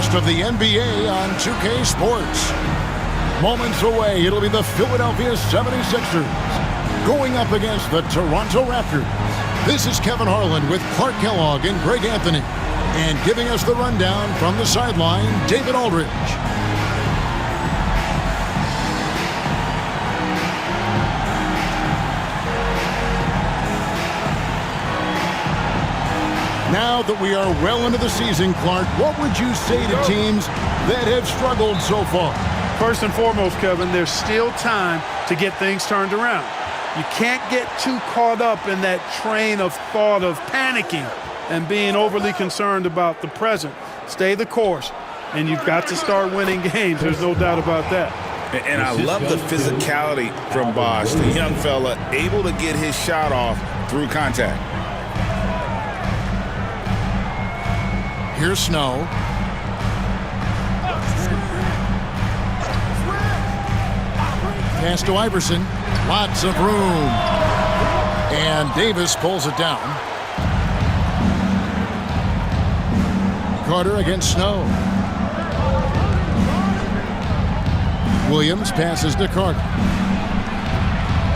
best of the NBA on 2K Sports. Moments away, it'll be the Philadelphia 76ers going up against the Toronto Raptors. This is Kevin Harlan with Clark Kellogg and Greg Anthony. And giving us the rundown from the sideline, David Aldridge. Now that we are well into the season, Clark, what would you say to teams that have struggled so far? First and foremost, Kevin, there's still time to get things turned around. You can't get too caught up in that train of thought of panicking and being overly concerned about the present. Stay the course, and you've got to start winning games. There's no doubt about that. And I love the physicality from Bosh, the young fella, able to get his shot off through contact. Here's Snow. Pass to Iverson. Lots of room. And Davis pulls it down. Carter against Snow. Williams passes to Carter.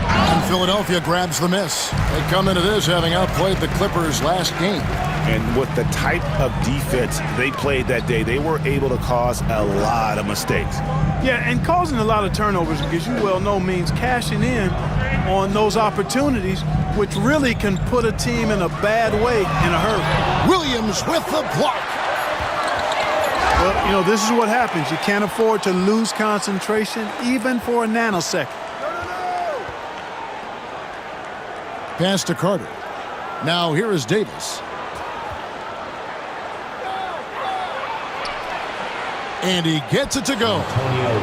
And Philadelphia grabs the miss. They come into this having outplayed the Clippers last game. And with the type of defense they played that day, they were able to cause a lot of mistakes. Yeah, and causing a lot of turnovers, because you well know, means cashing in on those opportunities, which really can put a team in a bad way in a hurry. Williams with the block. Well, you know, this is what happens. You can't afford to lose concentration even for a nanosecond. Pass to Carter. Now here is Davis. And he gets it to go.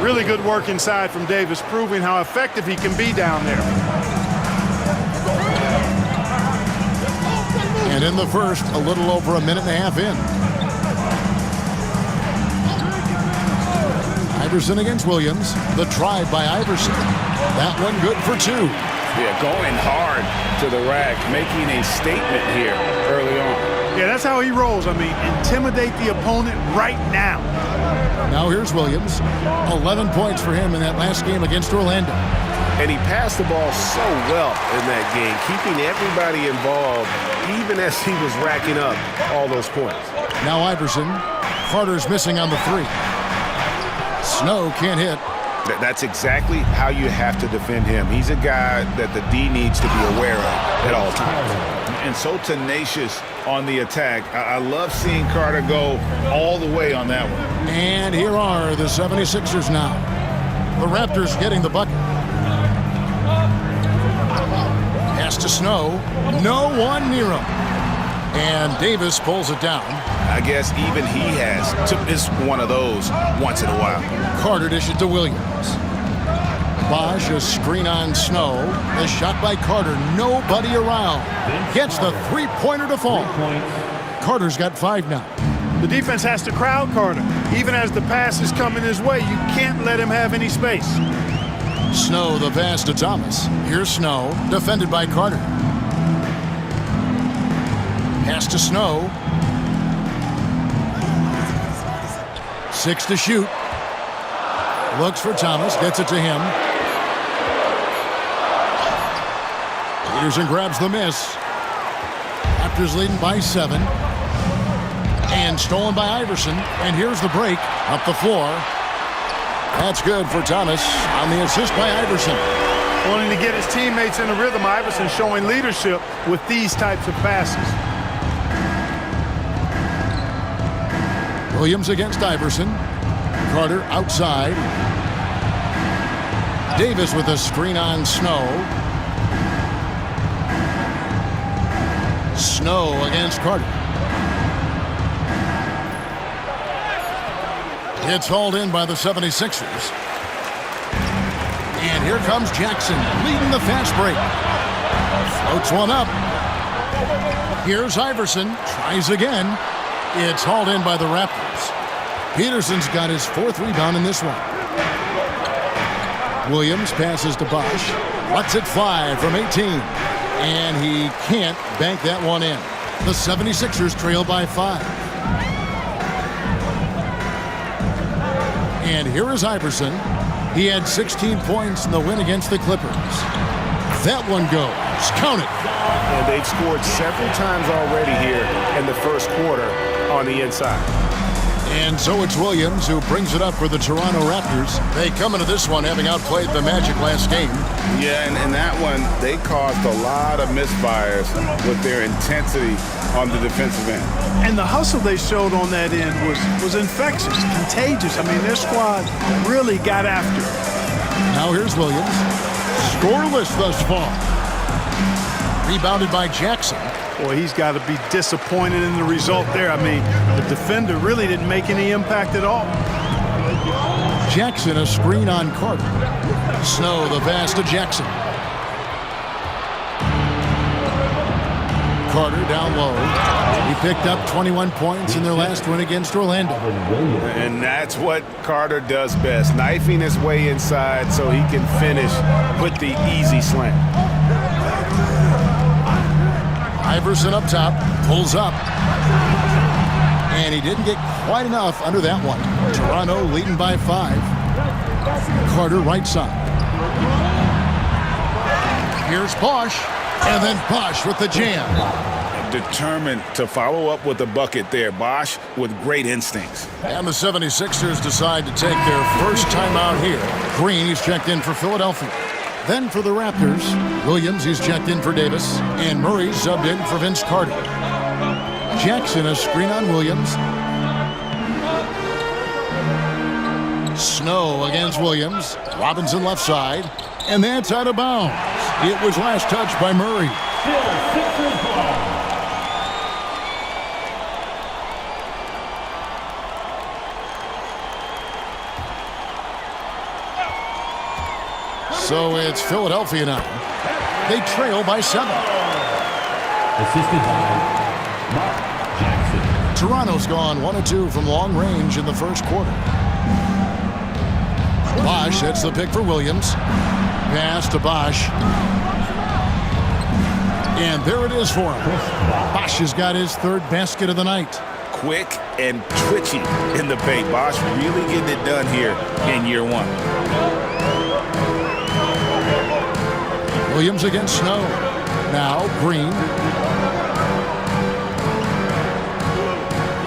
Really good work inside from Davis, proving how effective he can be down there. And in the first, a little over a minute and a half in. Iverson against Williams. The try by Iverson. That one good for two. Yeah, going hard to the rack, making a statement here early on. Yeah, that's how he rolls. I mean, intimidate the opponent right now. Now here's Williams. 11 points for him in that last game against Orlando. And he passed the ball so well in that game, keeping everybody involved, even as he was racking up all those points. Now Iverson. Carter's missing on the three. Snow can't hit. That's exactly how you have to defend him. He's a guy that the D needs to be aware of at all times. And so tenacious on the attack. I love seeing Carter go all the way on that one. And here are the 76ers now. The Raptors getting the bucket. Pass to Snow. No one near him. And Davis pulls it down. I guess even he has to miss one of those once in a while. Carter dish it to Williams. Bosh, a screen on Snow. The shot by Carter. Nobody around. Gets the three-pointer to fall. Carter's got 5 now. The defense has to crowd Carter. Even as the pass is coming his way, you can't let him have any space. Snow the pass to Thomas. Here's Snow, defended by Carter. Pass to Snow. 6 to shoot. Looks for Thomas, gets it to him. Peterson grabs the miss. Raptors leading by 7. And stolen by Iverson. And here's the break up the floor. That's good for Thomas on the assist by Iverson. Wanting to get his teammates in a rhythm, Iverson showing leadership with these types of passes. Williams against Iverson. Carter outside. Davis with a screen on Snow. Snow against Carter. It's hauled in by the 76ers. And here comes Jackson leading the fast break. Floats one up. Here's Iverson. Tries again. It's hauled in by the Raptors. Peterson's got his 4th rebound in this one. Williams passes to Bosh. Lets it fly from 18. And he can't bank that one in. The 76ers trail by 5. And here is Iverson. He had 16 points in the win against the Clippers. That one goes. Count it. And they've scored several times already here in the first quarter on the inside. And so it's Williams who brings it up for the Toronto Raptors. They come into this one having outplayed the Magic last game. Yeah, and in that one, they caused a lot of misfires with their intensity on the defensive end. And the hustle they showed on that end was infectious, contagious. I mean, their squad really got after it. Now here's Williams. Scoreless thus far. Rebounded by Jackson. Boy, he's got to be disappointed in the result there. I mean, the defender really didn't make any impact at all. Jackson, a screen on Carter. Snow, the pass to Jackson. Carter down low. He picked up 21 points in their last win against Orlando. And that's what Carter does best, knifing his way inside so he can finish with the easy slam. Iverson up top, pulls up. And he didn't get quite enough under that one. Toronto leading by 5. Carter right side. Here's Bosh. And then Bosh with the jam. Determined to follow up with a bucket there. Bosh with great instincts. And the 76ers decide to take their first time out here. Green, he's checked in for Philadelphia. Then for the Raptors, Williams, he's checked in for Davis. And Murray subbed in for Vince Carter. Jackson, a screen on Williams. Snow against Williams. Robinson left side. And that's out of bounds. It was last touched by Murray. So it's Philadelphia now. They trail by 7. Assisted by Mark Jackson. Toronto's gone 1 of 2 from long range in the first quarter. Bosh hits the pick for Williams. Pass to Bosh. And there it is for him. Bosh has got his 3rd basket of the night. Quick and twitchy in the paint. Bosh really getting it done here in year 1. Williams against Snow. Now Green.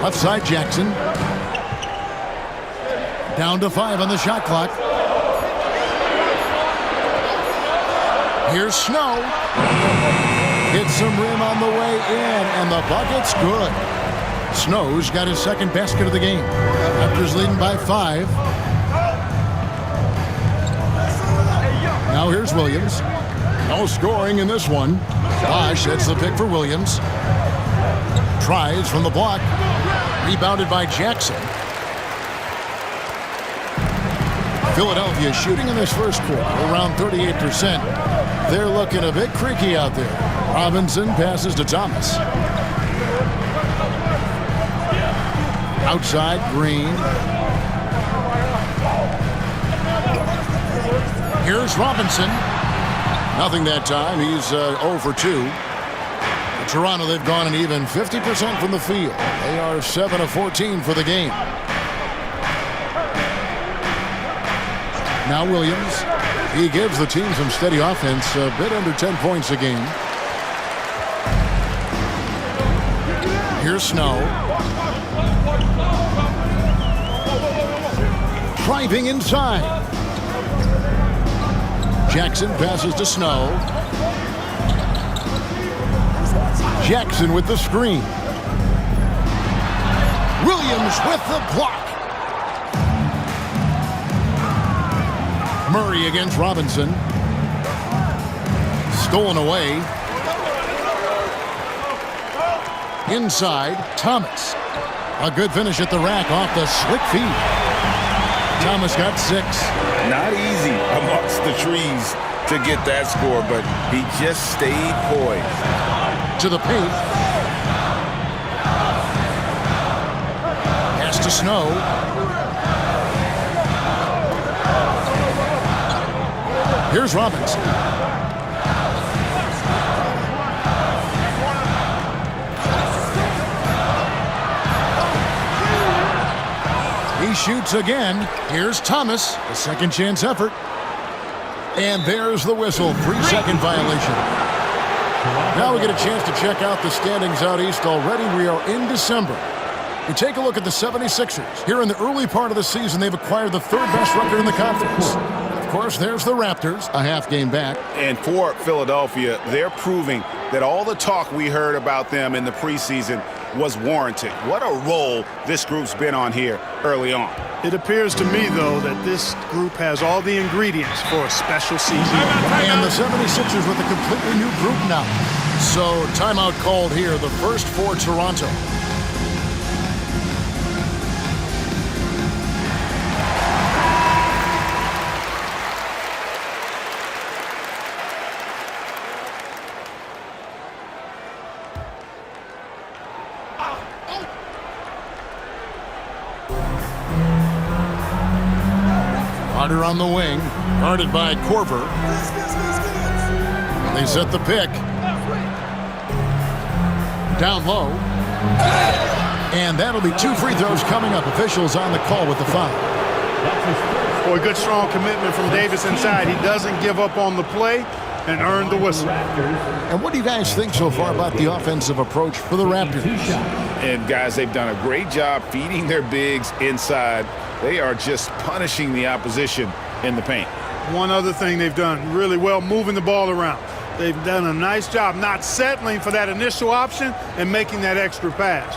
Left side Jackson. Down to 5 on the shot clock. Here's Snow. Hits some rim on the way in, and the bucket's good. Snow's got his 2nd basket of the game. Raptors leading by 5. Now here's Williams. No scoring in this one. Bosh hits the pick for Williams. Tries from the block. Rebounded by Jackson. Philadelphia shooting in this first quarter around 38%. They're looking a bit creaky out there. Robinson passes to Thomas. Outside, Green. Here's Robinson. Nothing that time. He's 0 for 2. Toronto, they've gone an even 50% from the field. They are 7 of 14 for the game. Now Williams. He gives the team some steady offense, a bit under 10 points a game. Here's Snow. Driving inside. Jackson passes to Snow. Jackson with the screen. Williams with the block. Murray against Robinson. Stolen away. Inside, Thomas. A good finish at the rack off the slick feed. Thomas got 6. Not easy amongst the trees to get that score, but he just stayed poised. To the paint. Pass to Snow. Here's Robinson. He shoots again. Here's Thomas, a second chance effort. And there's the whistle, 3-second violation. Now we get a chance to check out the standings out east already. We are in December. We take a look at the 76ers. Here in the early part of the season, they've acquired the third best record in the conference. Of course, there's the Raptors, a half game back. And for Philadelphia, they're proving that all the talk we heard about them in the preseason was warranted. What a role this group's been on here early on. It appears to me, though, that this group has all the ingredients for a special season. And the 76ers with a completely new group now. So timeout called here, the first for Toronto. Carter on the wing, guarded by Korver. They set the pick. Down low. And that'll be 2 free throws coming up. Officials on the call with the foul. Boy, good strong commitment from Davis inside. He doesn't give up on the play and earned the whistle. And what do you guys think so far about the offensive approach for the Raptors? And guys, they've done a great job feeding their bigs inside. They are just punishing the opposition in the paint. One other thing they've done really well, moving the ball around. They've done a nice job not settling for that initial option and making that extra pass.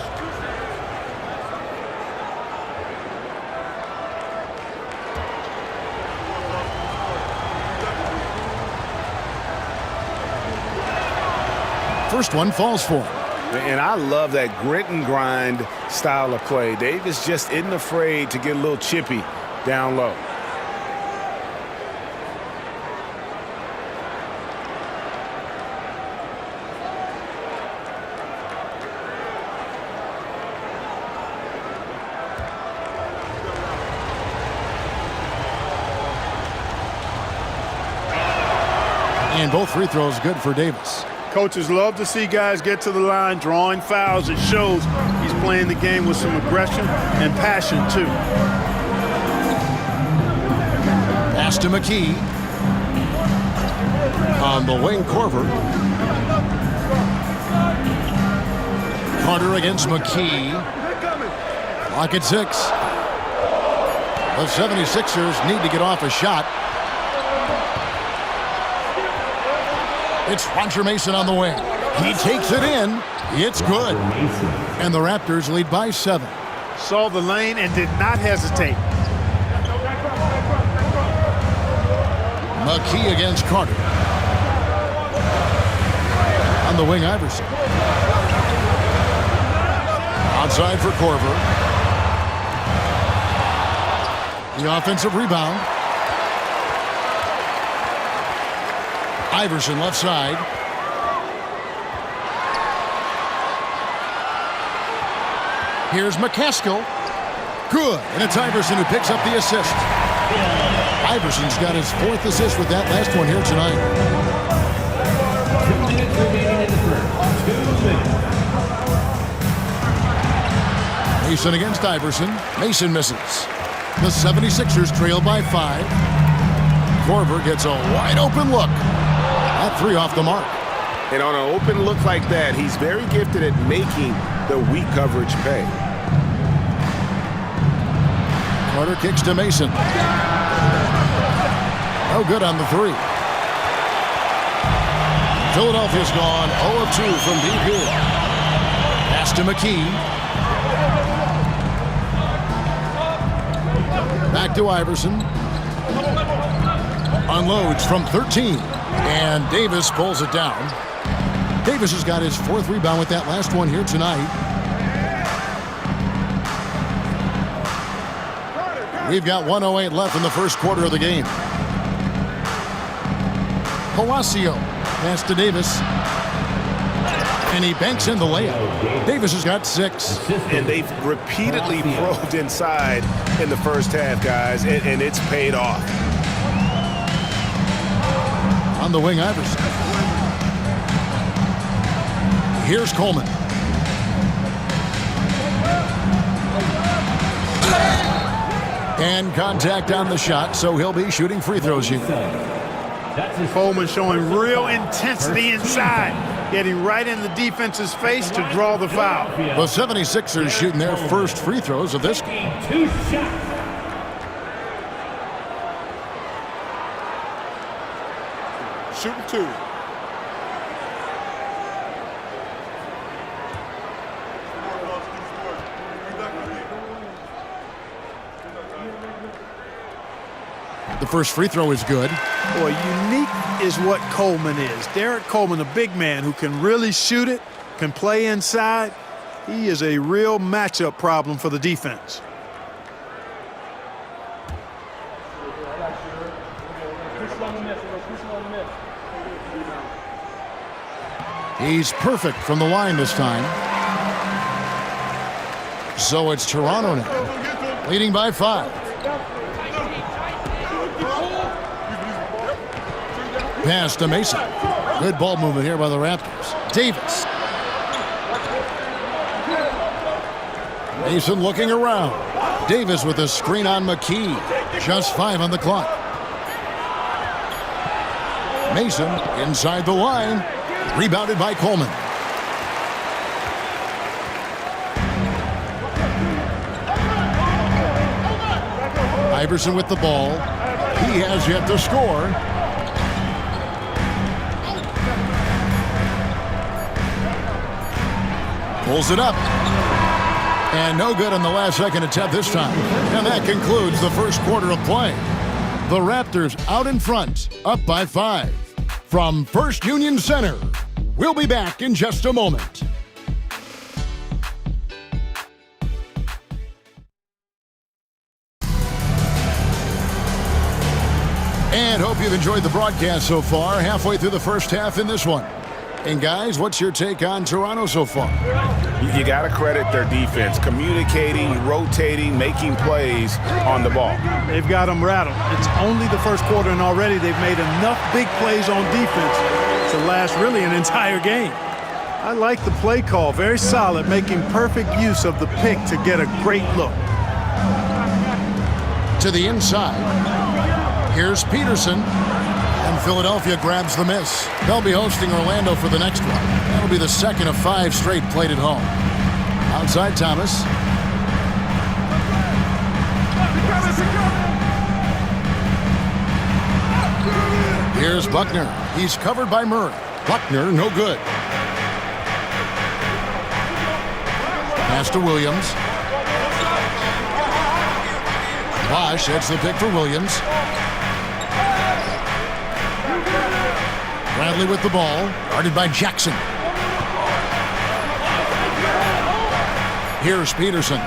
First one falls for him. And I love that grit and grind style of play. Davis just isn't afraid to get a little chippy down low. And both free throws good for Davis. Coaches love to see guys get to the line, drawing fouls. It shows he's playing the game with some aggression and passion, too. Pass to McKee. On the wing, Korver. Carter against McKee. Lock at 6. The 76ers need to get off a shot. It's Roger Mason on the wing. He takes it in. It's good. And the Raptors lead by 7. Saw the lane and did not hesitate. McKee against Carter. On the wing, Iverson. Outside for Korver. The offensive rebound. Iverson left side. Here's McCaskill. Good. And it's Iverson who picks up the assist. Iverson's got his 4th assist with that last one here tonight. 2 minutes remaining in the first. 2 minutes. Mason against Iverson. Mason misses. The 76ers trail by 5. Korver gets a wide open look. That 3 off the mark. And on an open look like that, he's very gifted at making the weak coverage pay. Carter kicks to Mason. No good on the 3. Philadelphia's gone 0 of 2 from deep here. Pass to McKee. Back to Iverson. Unloads from 13. And Davis pulls it down. Davis has got his 4th rebound with that last one here tonight. We've got 1:08 left in the first quarter of the game. Palacio pass to Davis. And he banks in the layup. Davis has got 6. And they've repeatedly probed inside in the first half, guys, and it's paid off. On the wing, Iverson. Here's Coleman. And contact on the shot, so he'll be shooting free throws here. Coleman showing real intensity inside, getting right in the defense's face to draw the foul. The 76ers shooting their first free throws of this game. Two shots. Shooting two. The first free throw is good. Boy, unique is what Coleman is. Derek Coleman, a big man who can really shoot it, can play inside. He is a real matchup problem for the defense. He's perfect from the line this time. So it's Toronto now, leading by 5. Pass to Mason. Good ball movement here by the Raptors. Davis. Mason looking around. Davis with a screen on McKee. Just 5 on the clock. Mason inside the line. Rebounded by Coleman. Iverson with the ball. He has yet to score. Pulls it up. And no good on the last second attempt this time. And that concludes the first quarter of play. The Raptors out in front, up by 5. From First Union Center, we'll be back in just a moment. And hope you've enjoyed the broadcast so far. Halfway through the first half in this one. And guys, what's your take on Toronto so far? You got to credit their defense, communicating, rotating, making plays on the ball. They've got them rattled. It's only the first quarter, and already they've made enough big plays on defense to last really an entire game. I like the play call. Very solid, making perfect use of the pick to get a great look. To the inside. Here's Peterson. And Philadelphia grabs the miss. They'll be hosting Orlando for the next one. That'll be the second of 5 straight played at home. Outside Thomas. Here's Buckner. He's covered by Murray. Buckner, no good. Pass to Williams. Bosh hits the pick for Williams. Bradley with the ball, guarded by Jackson. Here's Peterson.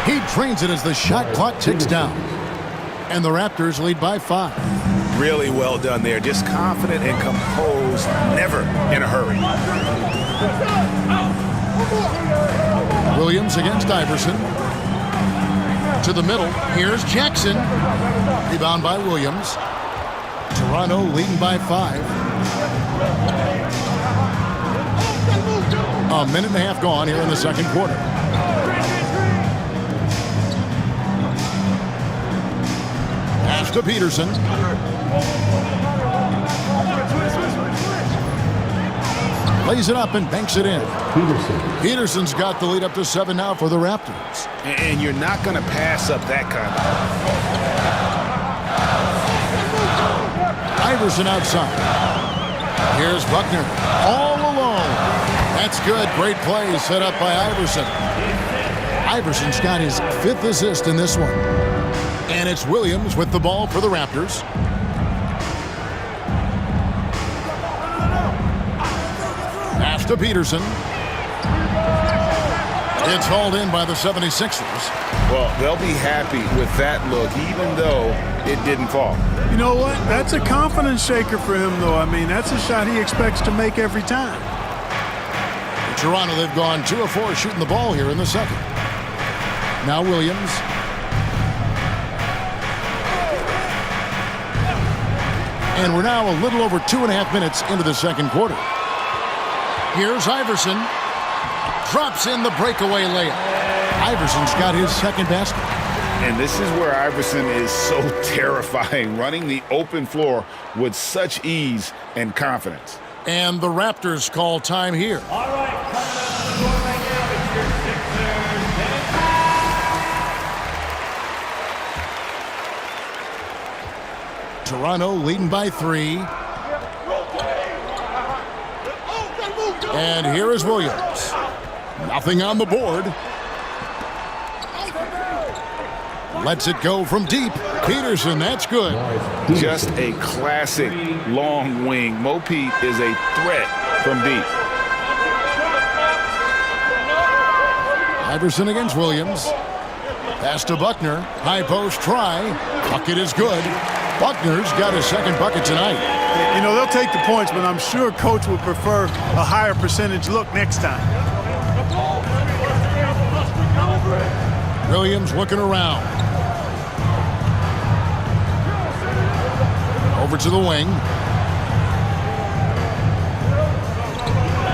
He trains it as the shot clock ticks down. And the Raptors lead by 5. Really well done there. Just confident and composed, never in a hurry. Williams against Iverson. To the middle, here's Jackson. Rebound by Williams. Toronto leading by 5. A minute and a half gone here in the second quarter. Pass to Peterson. Lays it up and banks it in. Peterson's got the lead up to 7 now for the Raptors. And you're not going to pass up that kind of. Iverson outside. Here's Buckner all alone. That's good. Great play set up by Iverson. Iverson's got his 5th assist in this one. And it's Williams with the ball for the Raptors. Pass to Peterson. It's hauled in by the 76ers. Well, they'll be happy with that look, even though it didn't fall. You know what? That's a confidence shaker for him, though. I mean, that's a shot he expects to make every time. In Toronto, they've gone 2 of 4 shooting the ball here in the second. Now Williams. And we're now a little over 2.5 minutes into the second quarter. Here's Iverson. Drops in the breakaway layup. Iverson's got his second basket. And this is where Iverson is so terrifying, running the open floor with such ease and confidence. And the Raptors call time here. All right, coming up to the court right now, it's your Sixers. Toronto leading by 3. And here is Williams. Nothing on the board. Lets it go from deep. Peterson, that's good. Just a classic long wing. Mo Pete is a threat from deep. Iverson against Williams. Pass to Buckner. High post try. Bucket is good. Buckner's got his second bucket tonight. You know, they'll take the points, but I'm sure coach would prefer a higher percentage look next time. Williams looking around. Over to the wing.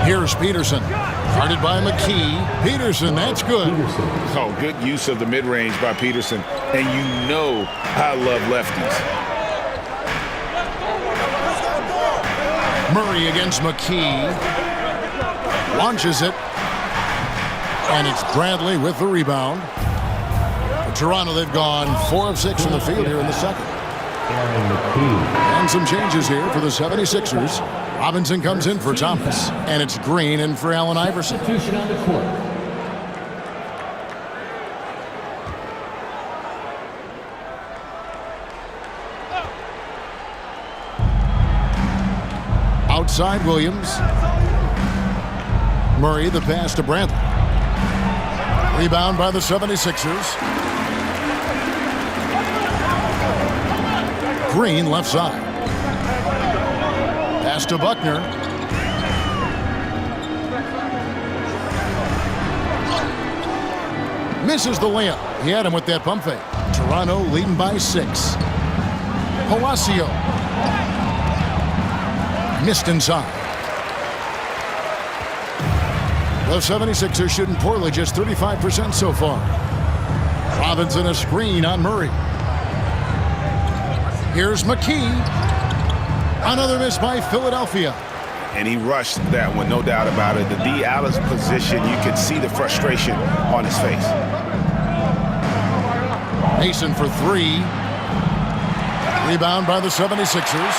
Here's Peterson. Guarded by McKee. Peterson, that's good. Oh, good use of the mid-range by Peterson. And you know I love lefties. Murray against McKee. Launches it. And it's Bradley with the rebound. For Toronto, they've gone 4 of 6 from the field here in the second. And some changes here for the 76ers. Robinson comes in for Thomas. And it's Green in for Allen Iverson. Substitution on the court. Outside Williams. Murray, the pass to Bradley. Rebound by the 76ers. Green left side. Pass to Buckner. Misses the layup. He had him with that pump fake. Toronto leading by 6. Palacio. Missed inside. The 76ers shooting poorly, just 35% so far. Robinson a screen on Murray. Here's McKee. Another miss by Philadelphia. And he rushed that one, no doubt about it. The D. Allen's position, you could see the frustration on his face. Mason for 3. Rebound by the 76ers.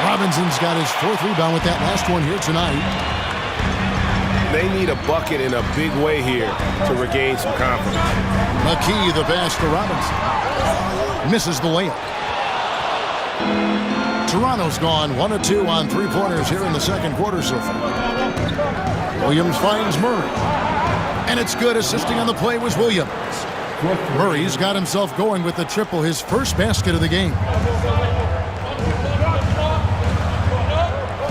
Robinson's got his 4th rebound with that last one here tonight. They need a bucket in a big way here to regain some confidence. McKee, the pass to Robinson. Misses the layup. Toronto's gone 1 of 2 on 3-pointers here in the second quarter so far. Williams finds Murray. And it's good. Assisting on the play was Williams. Murray's got himself going with the triple, his first basket of the game.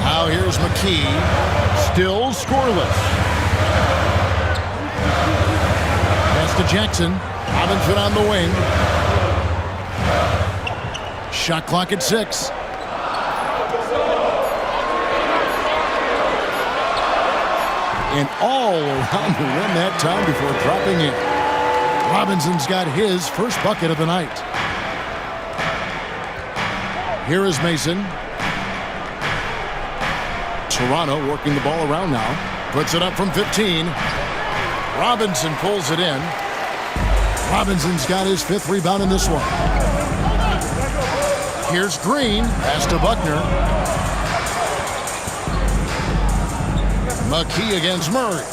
Now here's McKee. Still scoreless. Pass to Jackson. Robinson on the wing. Shot clock at 6. And all around the rim that time before dropping in. Robinson's got his first bucket of the night. Here is Mason. Toronto working the ball around now. Puts it up from 15. Robinson pulls it in. Robinson's got his 5th rebound in this one. Here's Green. Pass to Buckner. McKee against Murray.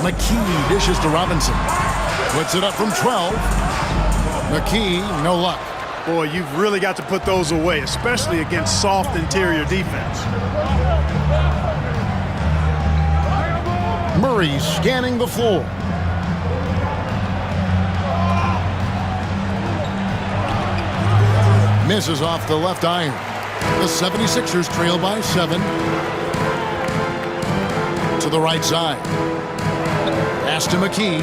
McKee dishes to Robinson. Puts it up from 12. McKee, no luck. Boy, you've really got to put those away, especially against soft interior defense. Murray scanning the floor. Misses off the left iron. The 76ers trail by 7. To the right side. Pass to McKee.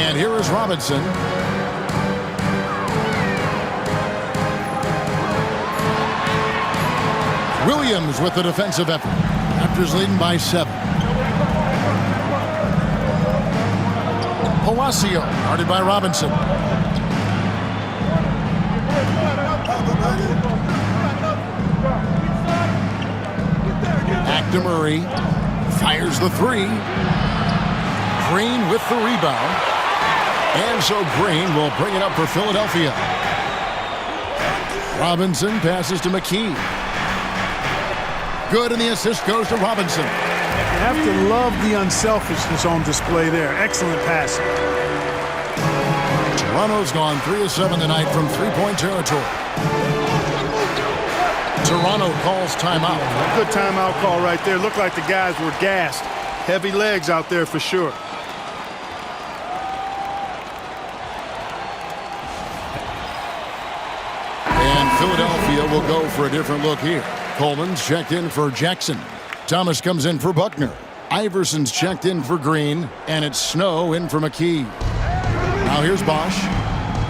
And here is Robinson. Williams with the defensive effort. Raptors leading by 7. Palacio, guarded by Robinson. Back to Murray. Fires the 3. Green with the rebound. And so Green will bring it up for Philadelphia. Robinson passes to McKee. Good, and the assist goes to Robinson. You have to love the unselfishness on display there. Excellent passing. Toronto's gone 3 of 7 tonight from three-point territory. Toronto calls timeout. Good timeout call right there. Looked like the guys were gassed. Heavy legs out there for sure. And Philadelphia will go for a different look here. Coleman's checked in for Jackson. Thomas comes in for Buckner. Iverson's checked in for Green. And it's Snow in for McKee. Now here's Bosh.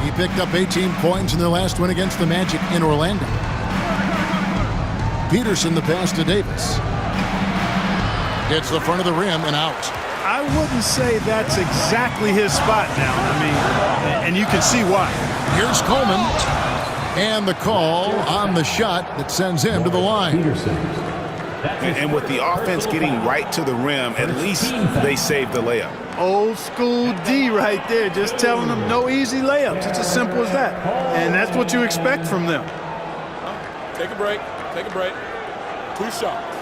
He picked up 18 points in their last win against the Magic in Orlando. Peterson the pass to Davis. Hits the front of the rim and out. I wouldn't say that's exactly his spot now. I mean, and you can see why. Here's Coleman. And the call on the shot that sends him to the line. And with the offense getting right to the rim, at least they saved the layup. Old school D right there, just telling them no easy layups. It's as simple as that. And that's what you expect from them. Take a break. Take a break. 2 shots.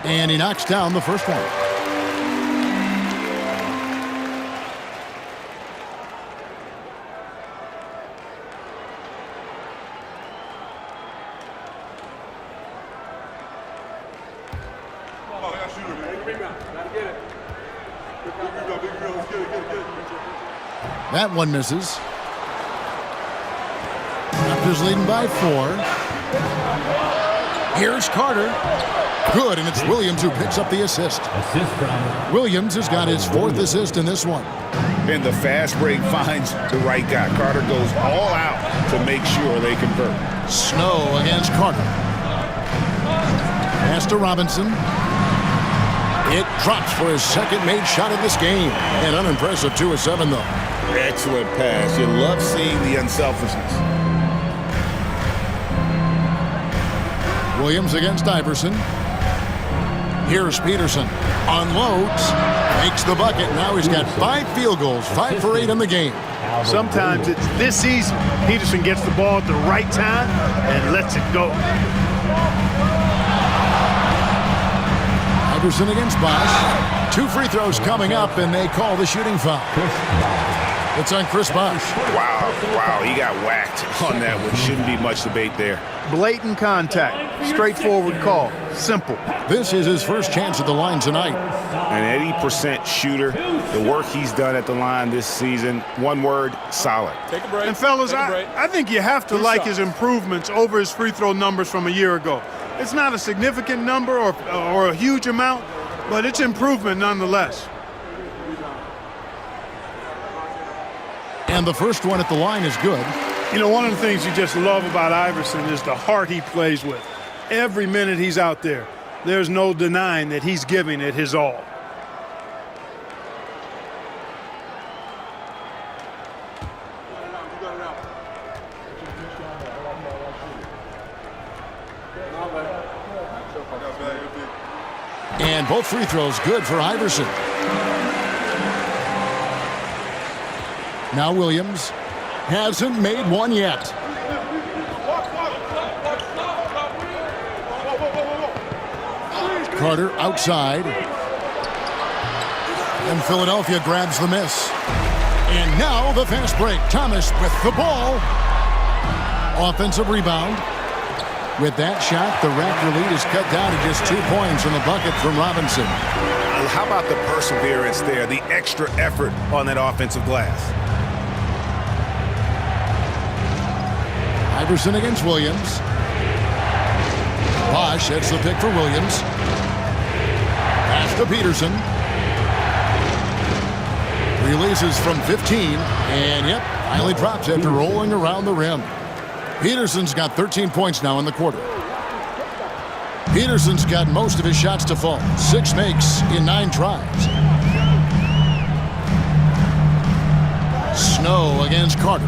And he knocks down the first one. That one misses. Raptors leading by 4. Here's Carter. Good, and it's Williams who picks up the assist. Williams has got his 4th assist in this one. And the fast break finds the right guy. Carter goes all out to make sure they convert. Snow against Carter. Pass to Robinson. It drops for his second made shot of this game. An unimpressive 2 of 7, though. Excellent pass. You love seeing the unselfishness. Williams against Iverson. Here's Peterson. Unloads. Makes the bucket. Now he's got 5 field goals. 5 for 8 in the game. Sometimes it's this easy. Peterson gets the ball at the right time and lets it go. Iverson against Bosh. 2 free throws coming up, and they call the shooting foul. It's on Chris Bosh. Wow, he got whacked on that one. Shouldn't be much debate there. Blatant contact. Straightforward call. Simple. This is his first chance at the line tonight. An 80% shooter. The work he's done at the line this season, one word, solid. Take a break. And fellas, Take a break. I think you have to 2 like shots. his improvements over his free throw numbers from a year ago. It's not a significant number or a huge amount, but it's improvement nonetheless. And the first one at the line is good. You know, one of the things you just love about Iverson is the heart he plays with. Every minute he's out there, there's no denying that he's giving it his all. And both free throws good for Iverson. Now Williams hasn't made one yet. Carter outside. And Philadelphia grabs the miss. And now the fast break. Thomas with the ball. Offensive rebound. With that shot, the Raptor lead is cut down to just 2 points from the bucket from Robinson. How about the perseverance there, the extra effort on that offensive glass? Iverson against Williams. Bosh hits the pick for Williams. Pass to Peterson. Releases from 15, and yep, finally drops after rolling around the rim. Peterson's got 13 points now in the quarter. Peterson's got most of his shots to fall. 6 makes in 9 tries. Snow against Carter.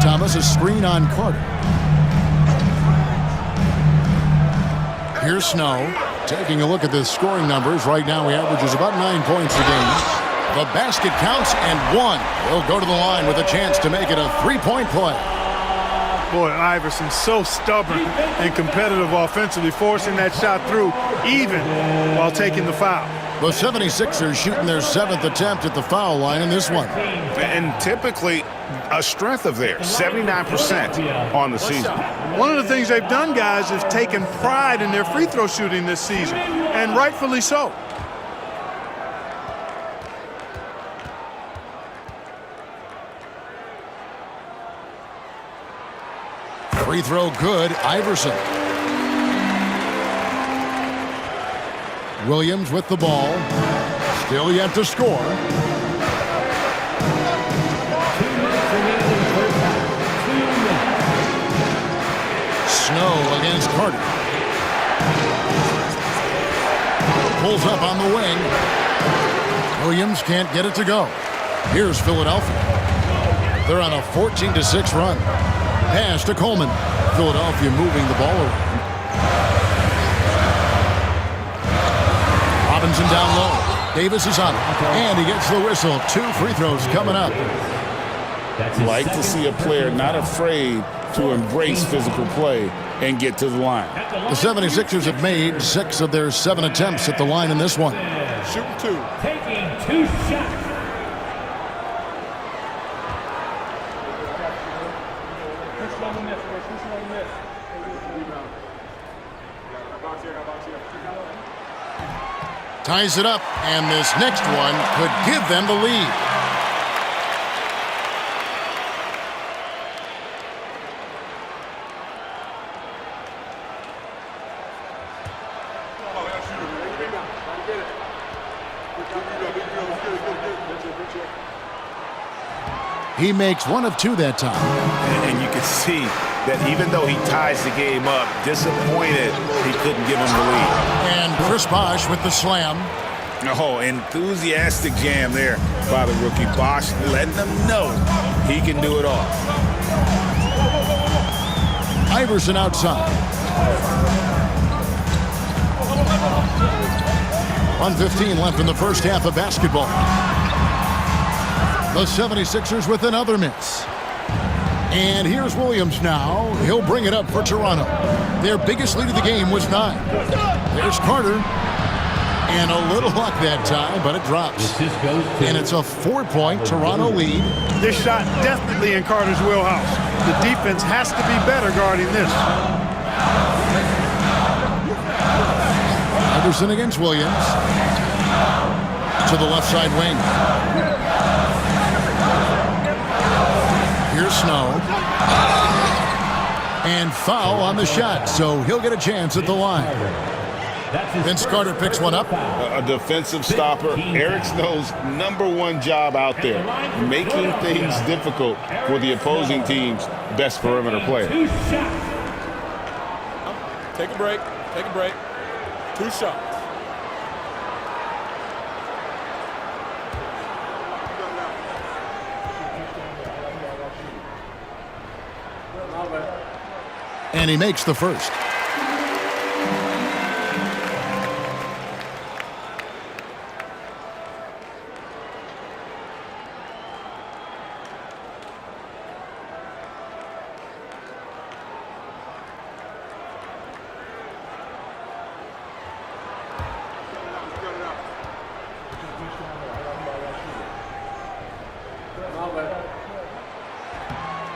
Thomas a screen on Carter. Here's Snow. Taking a look at the scoring numbers. Right now he averages about 9 points a game. The basket counts and 1. He'll go to the line with a chance to make it a 3-point play. Boy, Iverson's so stubborn and competitive offensively, forcing that shot through even while taking the foul. The 76ers shooting their 7th attempt at the foul line in this one. And typically a strength of theirs, 79% on the season. One of the things they've done, guys, is taken pride in their free throw shooting this season, and rightfully so. Free throw good, Iverson. Williams with the ball. Still yet to score. Snow against Carter. Pulls up on the wing. Williams can't get it to go. Here's Philadelphia. They're on a 14-6 run. Pass to Coleman. Philadelphia moving the ball around. Robinson down low. Davis is on it. And he gets the whistle. 2 free throws coming up. Like to see a player not afraid to embrace physical play and get to the line. The 76ers have made 6 of their 7 attempts at the line in this one. Shooting 2. Taking 2 shots. Ties it up, and this next one could give them the lead. He makes 1 of 2 that time. And you can see that even though he ties the game up, disappointed he couldn't give him the lead. And Chris Bosh with the slam. Oh, enthusiastic jam there by the rookie. Bosh letting them know he can do it all. Iverson outside. 1:15 left in the first half of basketball. The 76ers with another miss. And here's Williams now. He'll bring it up for Toronto. Their biggest lead of the game was 9. There's Carter. And a little luck that time, but it drops. And it's a 4-point Toronto lead. This shot definitely in Carter's wheelhouse. The defense has to be better guarding this. Iverson against Williams. To the left side wing. Here's Snow. And foul on the shot, so he'll get a chance at the line. Vince Carter picks one up. A defensive stopper. Eric Snow's #1 job out there, making things difficult for the opposing team's best perimeter player. Take a break. Take a break. 2 shots. And he makes the first.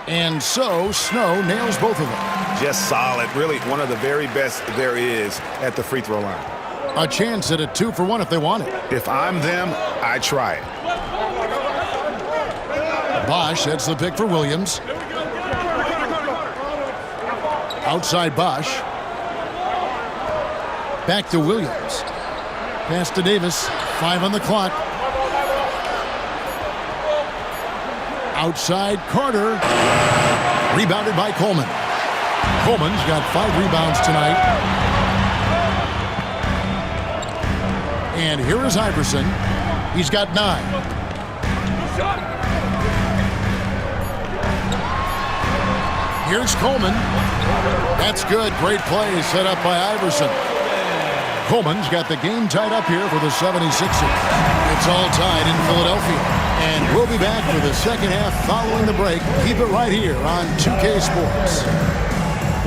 And so Snow nails both of them. Just solid. Really one of the very best there is at the free throw line. A chance at a 2-for-1 if they want it. If I'm them, I try it. Bosh, that's the pick for Williams. Outside Bosh. Back to Williams. Pass to Davis. 5 on the clock. Outside, Carter. Rebounded by Coleman. Coleman's got 5 rebounds tonight. And here is Iverson. He's got 9. Here's Coleman. That's good. Great play set up by Iverson. Coleman's got the game tied up here for the 76ers. It's all tied in Philadelphia. And we'll be back for the second half following the break. Keep it right here on 2K Sports.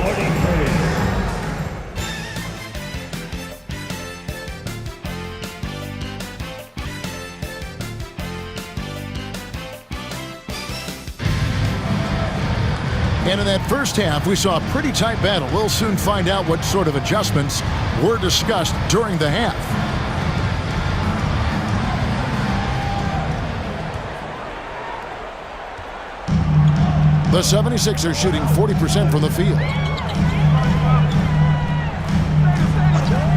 43. And in that first half, we saw a pretty tight battle. We'll soon find out what sort of adjustments were discussed during the half. The 76ers shooting 40% from the field.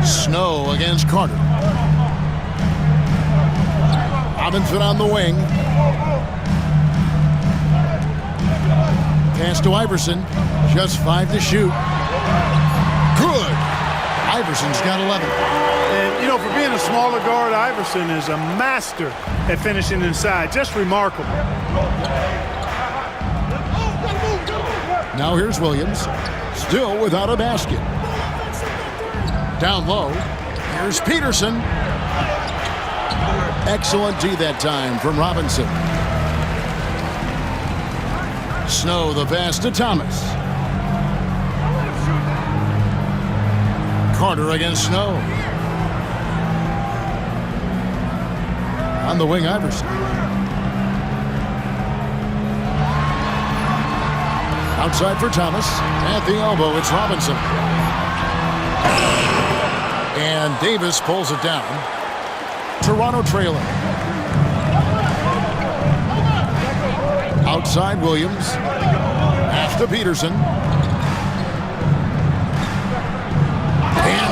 Snow against Carter. Robinson on the wing. Pass to Iverson. Just 5 to shoot. Good. Iverson's got 11. And, you know, for being a smaller guard, Iverson is a master at finishing inside. Just remarkable. Now here's Williams. Still without a basket. Down low. Here's Peterson. Excellent D that time from Robinson. Snow the pass to Thomas. Carter against Snow. On the wing, Iverson. Outside for Thomas. At the elbow, it's Robinson. And Davis pulls it down. Toronto trailing. Outside Williams. Pass to Peterson. And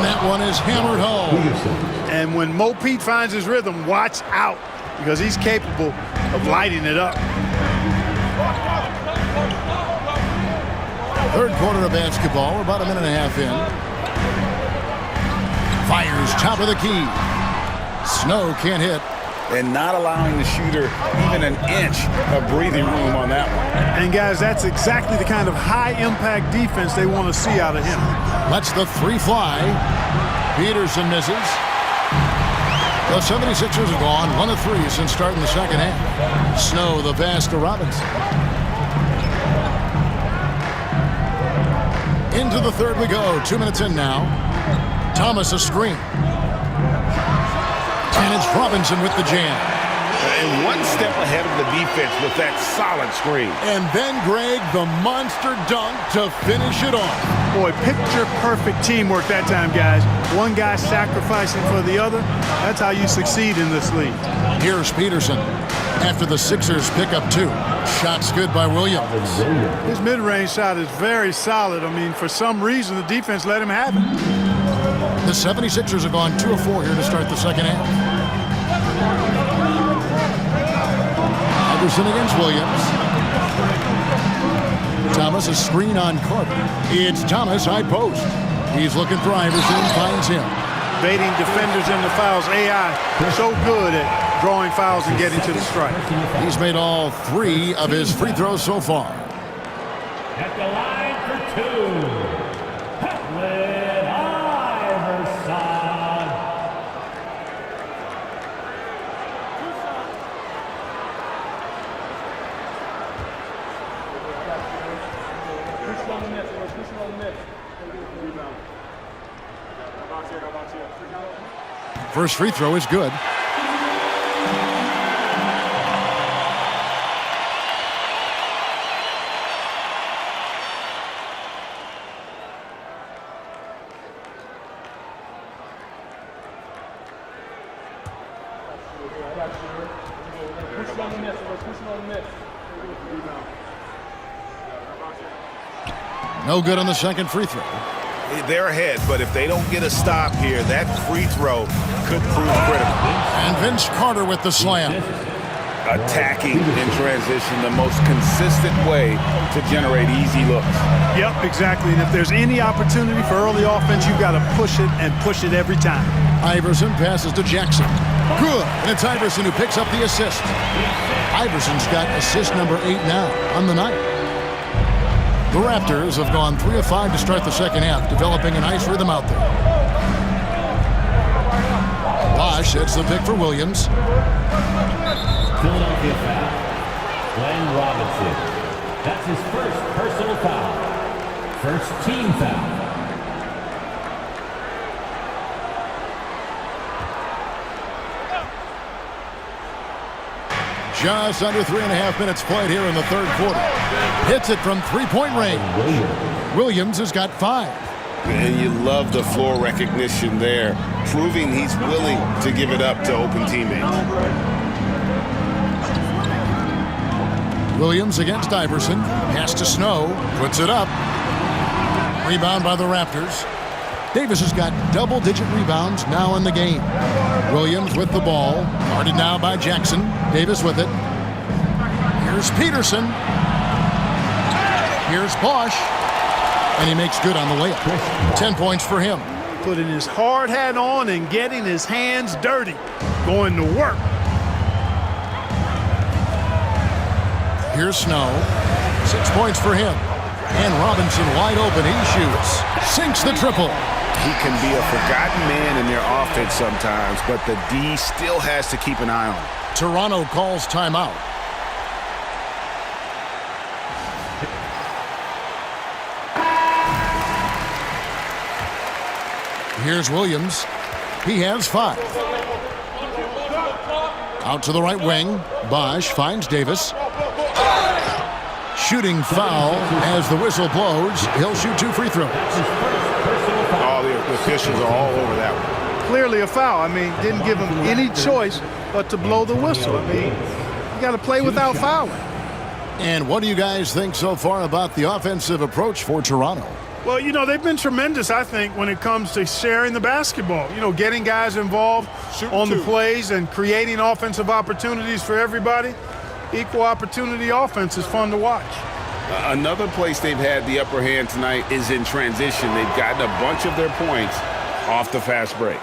that one is hammered home. And when Mo Pete finds his rhythm, watch out, because he's capable of lighting it up. Third quarter of basketball. We're about a minute and a half in. Fires top of the key. Snow can't hit. And not allowing the shooter even an inch of breathing room on that one. And, guys, that's exactly the kind of high-impact defense they want to see out of him. Lets the 3 fly. Peterson misses. The 76ers have gone 1 of 3 since starting the second half. Snow the pass to Robinson. Into the third we go. 2 minutes in now. Thomas a screen. And it's Robinson with the jam. And one step ahead of the defense with that solid screen. And then Greg, the monster dunk to finish it off. Boy, picture-perfect teamwork that time, guys. One guy sacrificing for the other. That's how you succeed in this league. Here's Peterson. After the Sixers pick up 2. Shots good by Williams. His mid-range shot is very solid. I mean, for some reason, the defense let him have it. The 76ers have gone 2 of 4 here to start the second half. Iverson against Williams. Thomas a screen on Carter. It's Thomas high post. He's looking for Iverson. Finds him. Baiting defenders into fouls. AI so good at drawing fouls and getting to the strike. He's made all 3 of his free throws so far. At the line for 2. With Iverson. First free throw is good. No good on the second free throw. They're ahead, but if they don't get a stop here, that free throw could prove critical. And Vince Carter with the slam. attacking in transition, the most consistent way to generate easy looks. Yep, exactly. And if there's any opportunity for early offense, you've got to push it and push it every time. Iverson passes to Jackson. Good. And it's Iverson who picks up the assist. Iverson's got assist number 8 now on the night. The Raptors have gone 3 of 5 to start the second half, developing a nice rhythm out there. Bosh sets the pick for Williams. Philadelphia foul. Glenn Robinson. That's his first personal foul. First team foul. Just under 3.5 minutes played here in the third quarter. Hits it from three-point range. Williams has got 5. And you love the floor recognition there, proving he's willing to give it up to open teammates. Williams against Iverson. Pass to Snow. Puts it up. Rebound by the Raptors. Davis has got double-digit rebounds now in the game. Williams with the ball. Guarded now by Jackson. Davis with it. Here's Peterson. Here's Bosh. And he makes good on the layup. 10 points for him. Putting his hard hat on and getting his hands dirty. Going to work. Here's Snow. 6 points for him. And Robinson wide open. He shoots. Sinks the triple. He can be a forgotten man in their offense sometimes, but the D still has to keep an eye on him. Toronto calls timeout. Here's Williams. He has 5. Out to the right wing. Bosh finds Davis. Shooting foul as the whistle blows. He'll shoot 2 free throws. All the officials are all over that one. Clearly a foul. I mean, didn't give him any choice but to blow the whistle. I mean, you got to play without fouling. And what do you guys think so far about the offensive approach for Toronto? Well, you know, they've been tremendous, I think, when it comes to sharing the basketball. You know, getting guys involved on the plays and creating offensive opportunities for everybody. Equal opportunity offense is fun to watch. Another place they've had the upper hand tonight is in transition. They've gotten a bunch of their points off the fast break.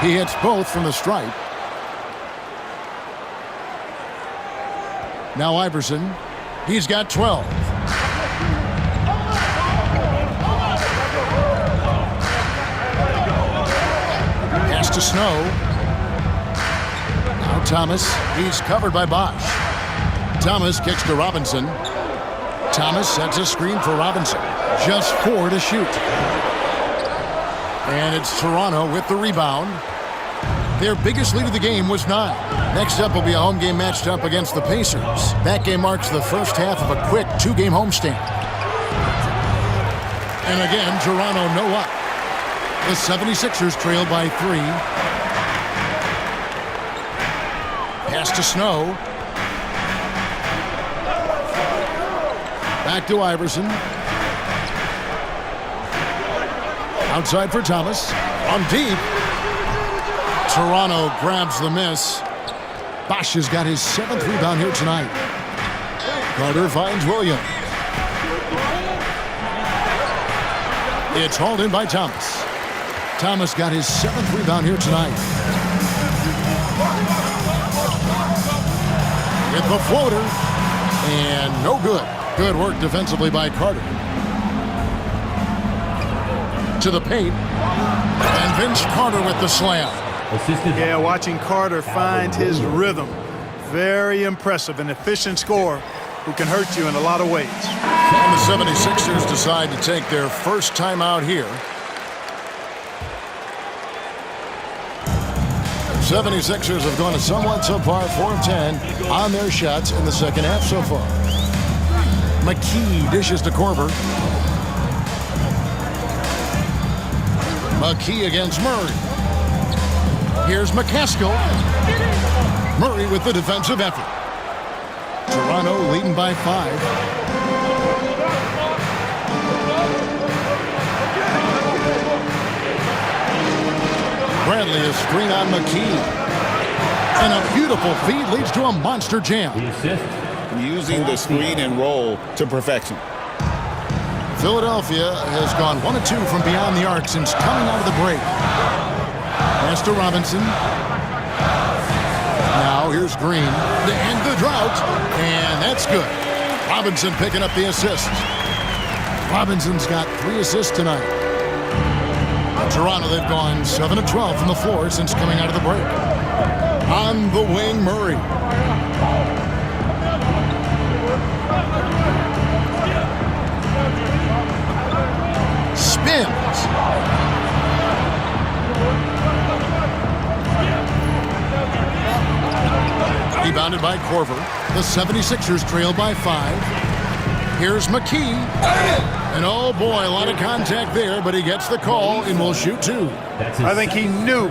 He hits both from the stripe. Now Iverson. He's got 12. Pass to Snow. Now Thomas. He's covered by Bosh. Thomas kicks to Robinson. Thomas sets a screen for Robinson. Just 4 to shoot. And it's Toronto with the rebound. Their biggest lead of the game was 9. Next up will be a home game matched up against the Pacers. That game marks the first half of a quick 2-game homestand. And again, Toronto no up. The 76ers trail by 3. Pass to Snow. Back to Iverson. Outside for Thomas. On deep. Toronto grabs the miss. Bosh has got his 7th rebound here tonight. Carter finds Williams. It's hauled in by Thomas. Thomas got his 7th rebound here tonight. With the floater. And no good. Good work defensively by Carter. To the paint. And Vince Carter with the slam. Yeah, watching Carter find his rhythm. Very impressive. An efficient scorer who can hurt you in a lot of ways. And the 76ers decide to take their first timeout here. The 76ers have gone a somewhat subpar 4 of 10 on their shots in the second half so far. McKee dishes to Korver. McKee against Murray. Here's McCaskill. Murray with the defensive effort. Toronto leading by 5. Bradley is screen on McKee. And a beautiful feed leads to a monster jam. The assist. Using the screen and roll to perfection. Philadelphia has gone 1 of 2 from beyond the arc since coming out of the break. Pass to Robinson. Now here's Green to end the drought, and that's good. Robinson picking up the assist. Robinson's got 3 assists tonight. Toronto, they've gone 7 of 12 from the floor since coming out of the break. On the wing, Murray. Spins. Rebounded by Korver. The 76ers trail by 5. Here's McKee. And oh boy, a lot of contact there, but he gets the call and will shoot 2. I think he knew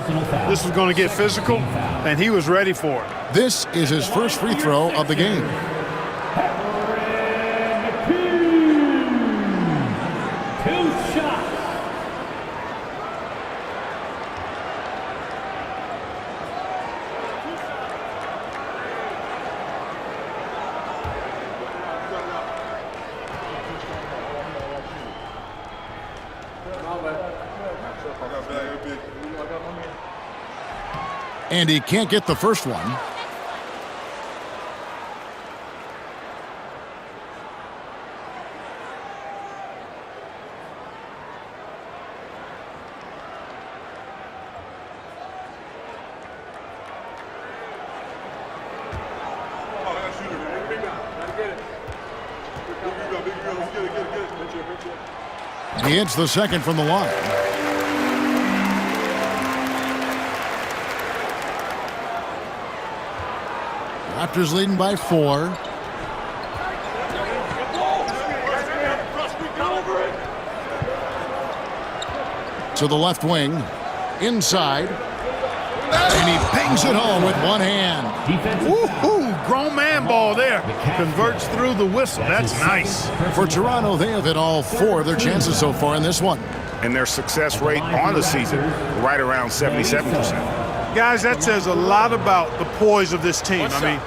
this was going to get physical, and he was ready for it. This is his first free throw of the game. And he can't get the first one. He hits the second from the line. Raptors leading by 4. To the left wing. Inside. And he bangs it home with one hand. Woohoo! Grown man ball there. Converts through the whistle. That's nice. For Toronto, they have hit all 4 of their chances so far in this one. And their success rate on the season, right around 77%. Guys, that says a lot about the poise of this team. I mean,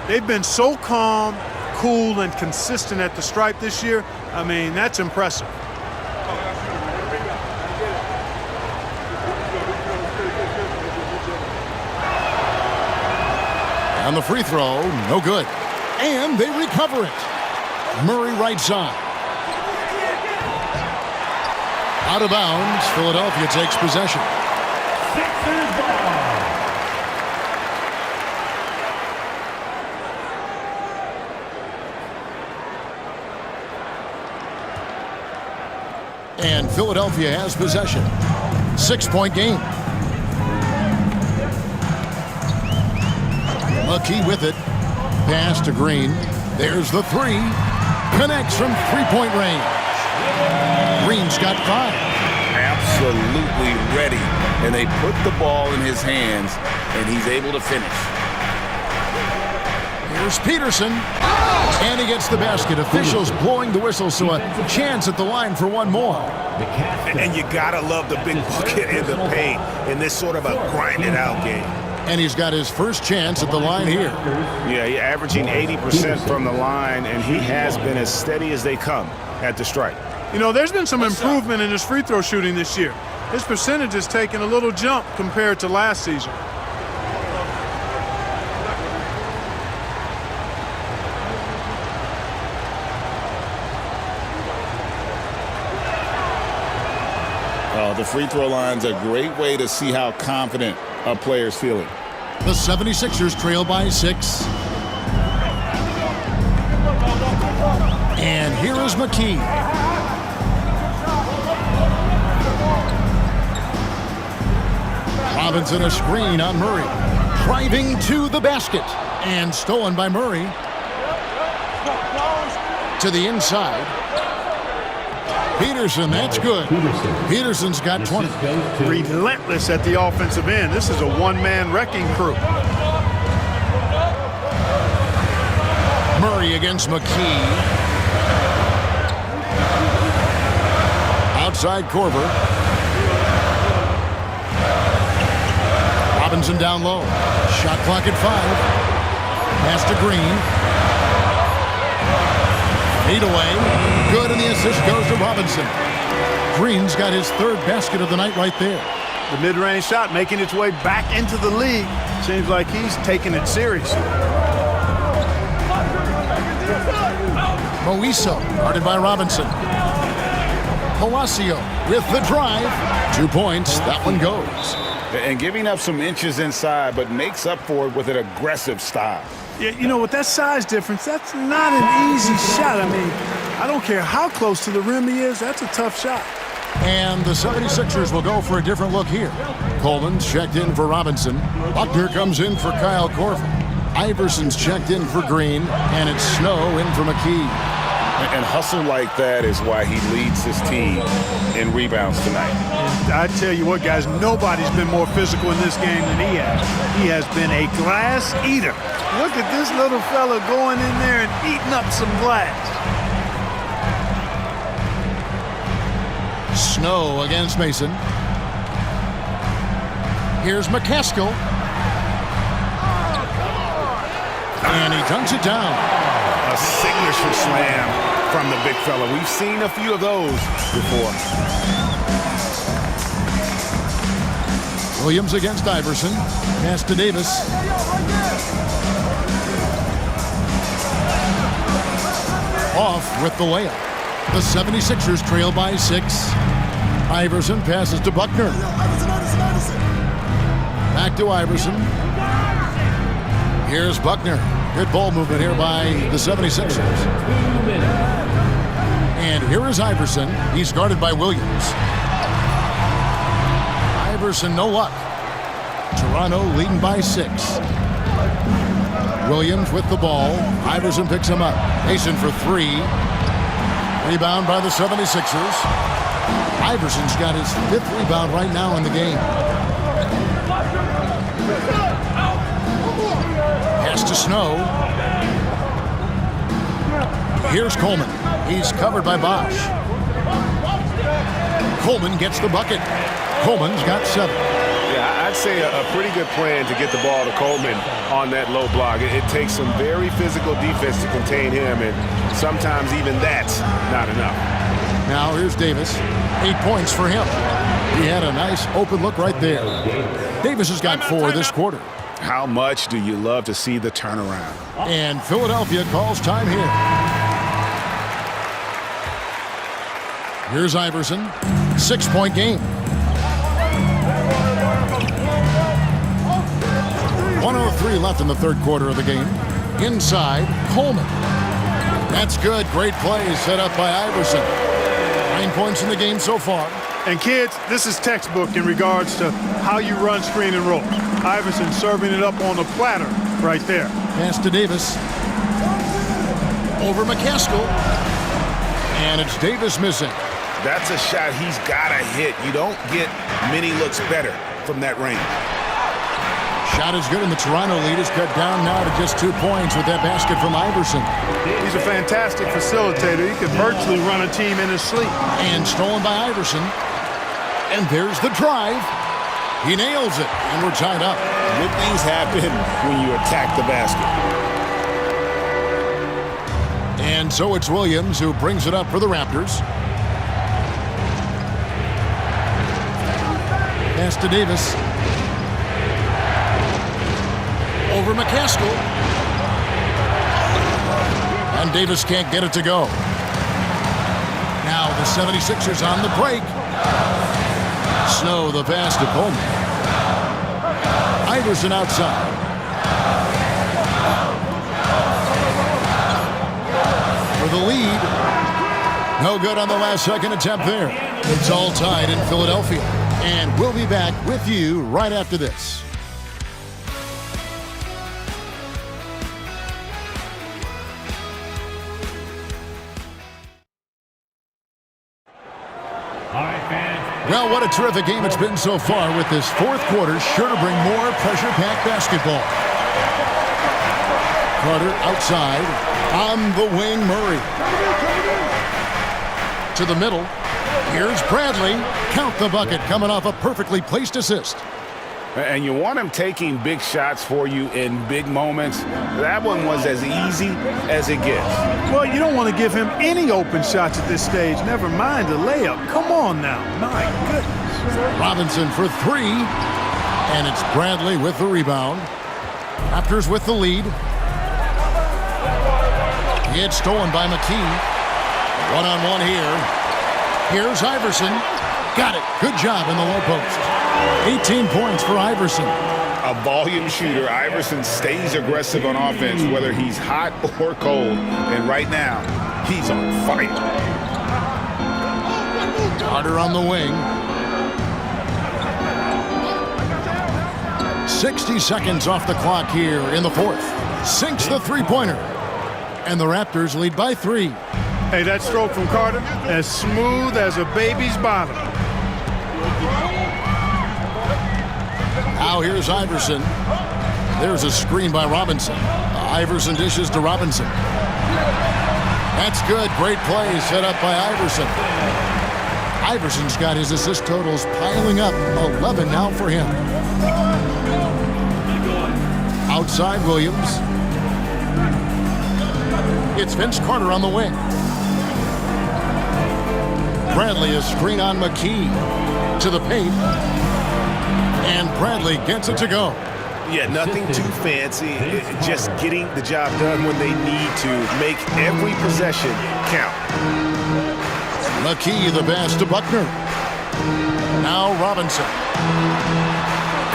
they've been so calm, cool, and consistent at the stripe this year. I mean, that's impressive. On the free throw, no good. And they recover it. Murray right side. Out of bounds, Philadelphia takes possession. Sixers ball. And Philadelphia has possession. 6-point game. McKee with it. Pass to Green. There's the 3. Connects from 3-point range. Green's got 5. Absolutely ready. And they put the ball in his hands, and he's able to finish. Here's Peterson. And he gets the basket. Officials blowing the whistle, so a chance at the line for one more. And you gotta love the big bucket in the paint in this sort of a grinded-out game. And he's got his first chance at the line here. Yeah, he's averaging 80% from the line, and he has been as steady as they come at the stripe. You know, there's been some improvement in his free throw shooting this year. His percentage has taken a little jump compared to last season. The free throw line's a great way to see how confident a player's feeling. The 76ers trail by 6. And here is McKee. Robinson a screen on Murray. Driving to the basket. And stolen by Murray. To the inside. Peterson, that's good. Peterson's got 20. Relentless at the offensive end. This is a one-man wrecking crew. Murray against McKee. Outside Korver. Robinson down low. Shot clock at 5. Pass to Green. 8 away. Good, and the assist goes to Robinson. Green's got his third basket of the night right there. The mid-range shot making its way back into the league. Seems like he's taking it seriously. Moiso, guarded by Robinson. Palacio with the drive. 2 points. That one goes. And giving up some inches inside, but makes up for it with an aggressive style. Yeah, you know, with that size difference, that's not an easy shot. I mean, I don't care how close to the rim he is. That's a tough shot. And the 76ers will go for a different look here. Coleman's checked in for Robinson. Buckner comes in for Kyle Korver. Iverson's checked in for Green. And it's Snow in for McKee. And hustle like that is why he leads his team in rebounds tonight. And I tell you what, guys, nobody's been more physical in this game than he has. He has been a glass eater. Look at this little fella going in there and eating up some glass. Snow against Mason. Here's McCaskill. And he dunks it down. A signature slam from the big fella. We've seen a few of those before. Williams against Iverson. Pass to Davis. Off with the layup. The 76ers trail by 6. Iverson passes to Buckner. Back to Iverson. Here's Buckner. Good ball movement here by the 76ers. And here is Iverson. He's guarded by Williams. Iverson, no luck. Toronto leading by 6. Williams with the ball. Iverson picks him up. Mason for 3. Rebound by the 76ers. Iverson's got his 5th rebound right now in the game. Pass to Snow. Here's Coleman. He's covered by Bosh. Coleman gets the bucket. Coleman's got 7. Yeah, I'd say a pretty good plan to get the ball to Coleman on that low block. It takes some very physical defense to contain him, and sometimes even that's not enough. Now here's Davis. 8 points for him. He had a nice open look right there. Davis has got 4 this quarter. How much do you love to see the turnaround? And Philadelphia calls time here. Here's Iverson. 6-point game. 1:03 left in the third quarter of the game. Inside, Coleman. That's good. Great play set up by Iverson. 9 points in the game so far. And kids, this is textbook in regards to how you run screen and roll. Iverson serving it up on a platter right there. Pass to Davis. Over McCaskill. And it's Davis missing. That's a shot he's got to hit. You don't get many looks better from that range. Shot is good, and the Toronto lead is cut down now to just 2 points with that basket from Iverson. He's a fantastic facilitator. He could virtually run a team in his sleep. And stolen by Iverson. And there's the drive. He nails it, and we're tied up. Good things happen when you attack the basket. And so it's Williams who brings it up for the Raptors. Pass to Davis. Over McCaskill. And Davis can't get it to go. Now the 76ers on the break. Snow the pass to Coleman. Iverson outside. For the lead. No good on the last second attempt there. It's all tied in Philadelphia. And we'll be back with you right after this. Well, what a terrific game it's been so far, with this fourth quarter sure to bring more pressure-packed basketball. Carter outside. On the wing, Murray. To the middle. Here's Bradley. Count the bucket, coming off a perfectly placed assist. And you want him taking big shots for you in big moments. That one was as easy as it gets. Well, you don't want to give him any open shots at this stage. Never mind a layup. Come on now. My goodness. Robinson for three. And it's Bradley with the rebound. Raptors with the lead. It's stolen by McKee. One-on-one here. Here's Iverson. Got it. Good job in the low post. 18 points for Iverson. A volume shooter. Iverson stays aggressive on offense, whether he's hot or cold. And right now, he's on fire. Carter on the wing. 60 seconds off the clock here in the fourth. Sinks the three-pointer. And the Raptors lead by 3. Hey, that stroke from Carter, as smooth as a baby's bottom. Now here's Iverson. There's a screen by Robinson. Iverson dishes to Robinson. That's good. Great play set up by Iverson. Iverson's got his assist totals piling up. 11 now for him. Outside Williams. It's Vince Carter on the wing. Bradley, a screen on McKee. To the paint. And Bradley gets it to go. Yeah, nothing too fancy. Just getting the job done when they need to. Make every possession count. McKee, the pass to Buckner. Now Robinson.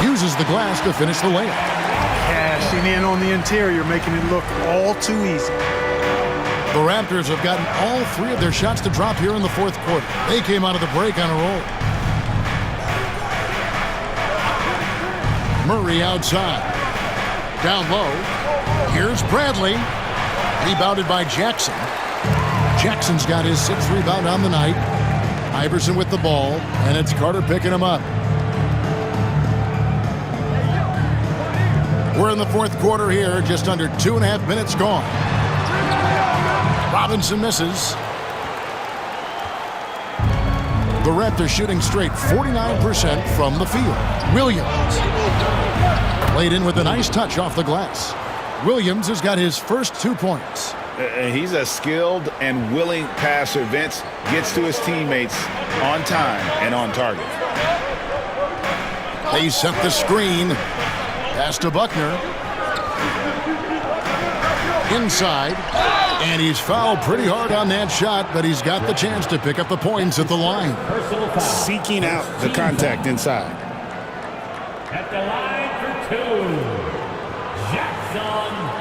Uses the glass to finish the layup. Cashing in on the interior, making it look all too easy. The Raptors have gotten all 3 of their shots to drop here in the fourth quarter. They came out of the break on a roll. Murray outside. Down low. Here's Bradley. Rebounded by Jackson. Jackson's got his 6th rebound on the night. Iverson with the ball, and it's Carter picking him up. We're in the fourth quarter here, just under 2.5 minutes gone. Robinson misses. The Raptors shooting straight 49% from the field. Williams. Played in with a nice touch off the glass. Williams has got his first 2 points. He's a skilled and willing passer. Vince gets to his teammates on time and on target. They set the screen. Pass to Buckner. Inside. And he's fouled pretty hard on that shot, but he's got the chance to pick up the points at the line. Seeking out the contact inside. At the line for 2, Jackson.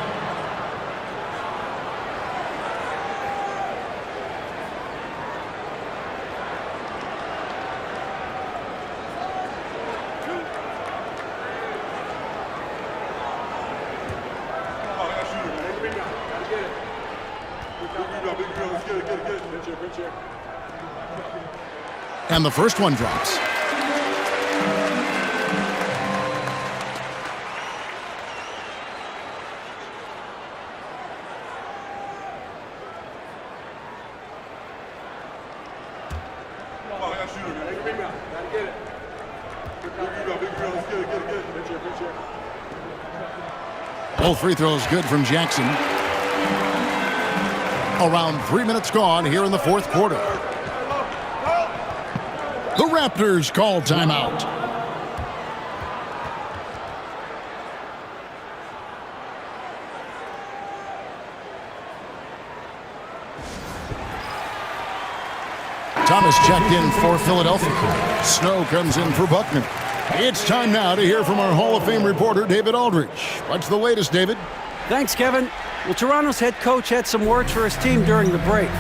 And the first one drops. Both free throws good from Jackson. Around 3 minutes gone here in the fourth quarter. The Raptors call timeout. Thomas checked in for Philadelphia. Snow comes in for Buckner. It's time now to hear from our Hall of Fame reporter, David Aldridge. What's the latest, David? Thanks, Kevin. Well, Toronto's head coach had some words for his team during the break.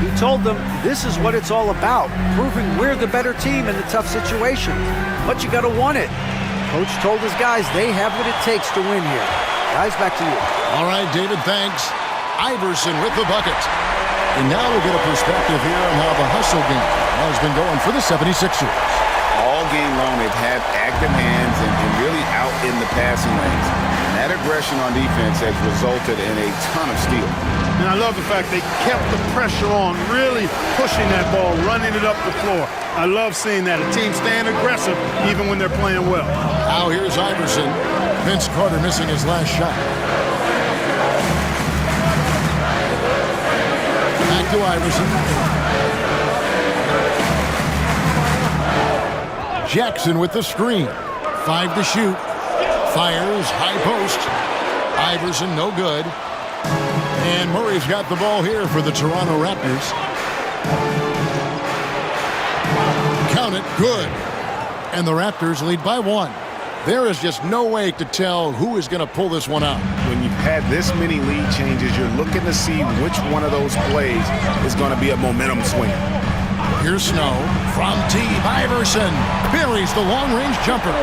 He told them this is what it's all about, proving we're the better team in the tough situations. But you got to want it. Coach told his guys they have what it takes to win here. Guys, back to you. All right, David, thanks. Iverson with the bucket. And now we'll get a perspective here on how the hustle game has been going for the 76ers. All game long, they've had active hands and really out in the passing lanes. And that aggression on defense has resulted in a ton of steals. And I love the fact they kept the pressure on, really pushing that ball, running it up the floor. I love seeing that. A team staying aggressive even when they're playing well. Now here's Iverson. Vince Carter missing his last shot. Back to Iverson. Jackson with the screen. 5 to shoot. Fires, high post. Iverson, no good. And Murray's got the ball here for the Toronto Raptors. Count it, good. And the Raptors lead by 1. There is just no way to tell who is going to pull this one out. When you've had this many lead changes, you're looking to see which one of those plays is going to be a momentum swing. Here's Snow from Team Iverson. Buries the long-range jumper.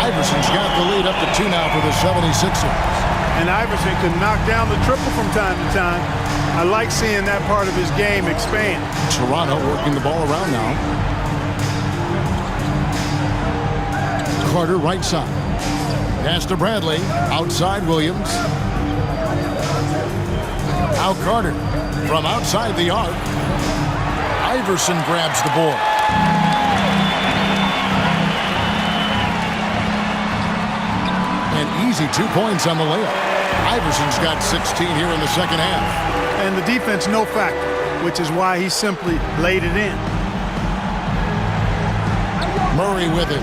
Iverson's got the lead up to 2 now for the 76ers. And Iverson can knock down the triple from time to time. I like seeing that part of his game expand. Toronto working the ball around now. Carter right side. Pass to Bradley. Outside Williams. Now Carter from outside the arc. Iverson grabs the board. An easy 2 points on the layup. Iverson's got 16 here in the second half. And the defense no factor, which is why he simply laid it in. Murray with it.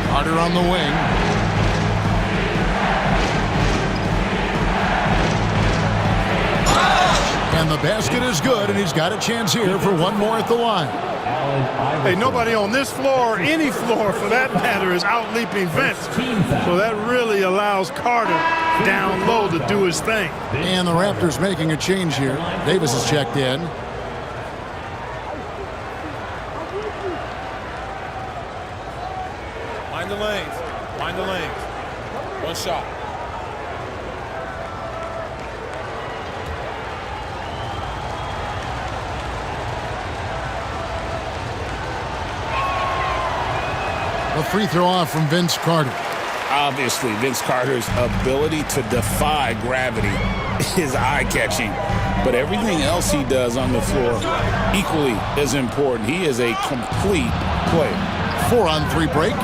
Carter on the wing. And the basket is good, and he's got a chance here for one more at the line. Hey, nobody on this floor, or any floor for that matter, is out-leaping Vince. So that really allows Carter down low to do his thing. And the Raptors making a change here. Davis is checked in. Mind the lanes. Mind the lanes. One shot. A free throw off from Vince Carter. Obviously, Vince Carter's ability to defy gravity is eye-catching. But everything else he does on the floor equally is important. He is a complete player. 4-on-3 break.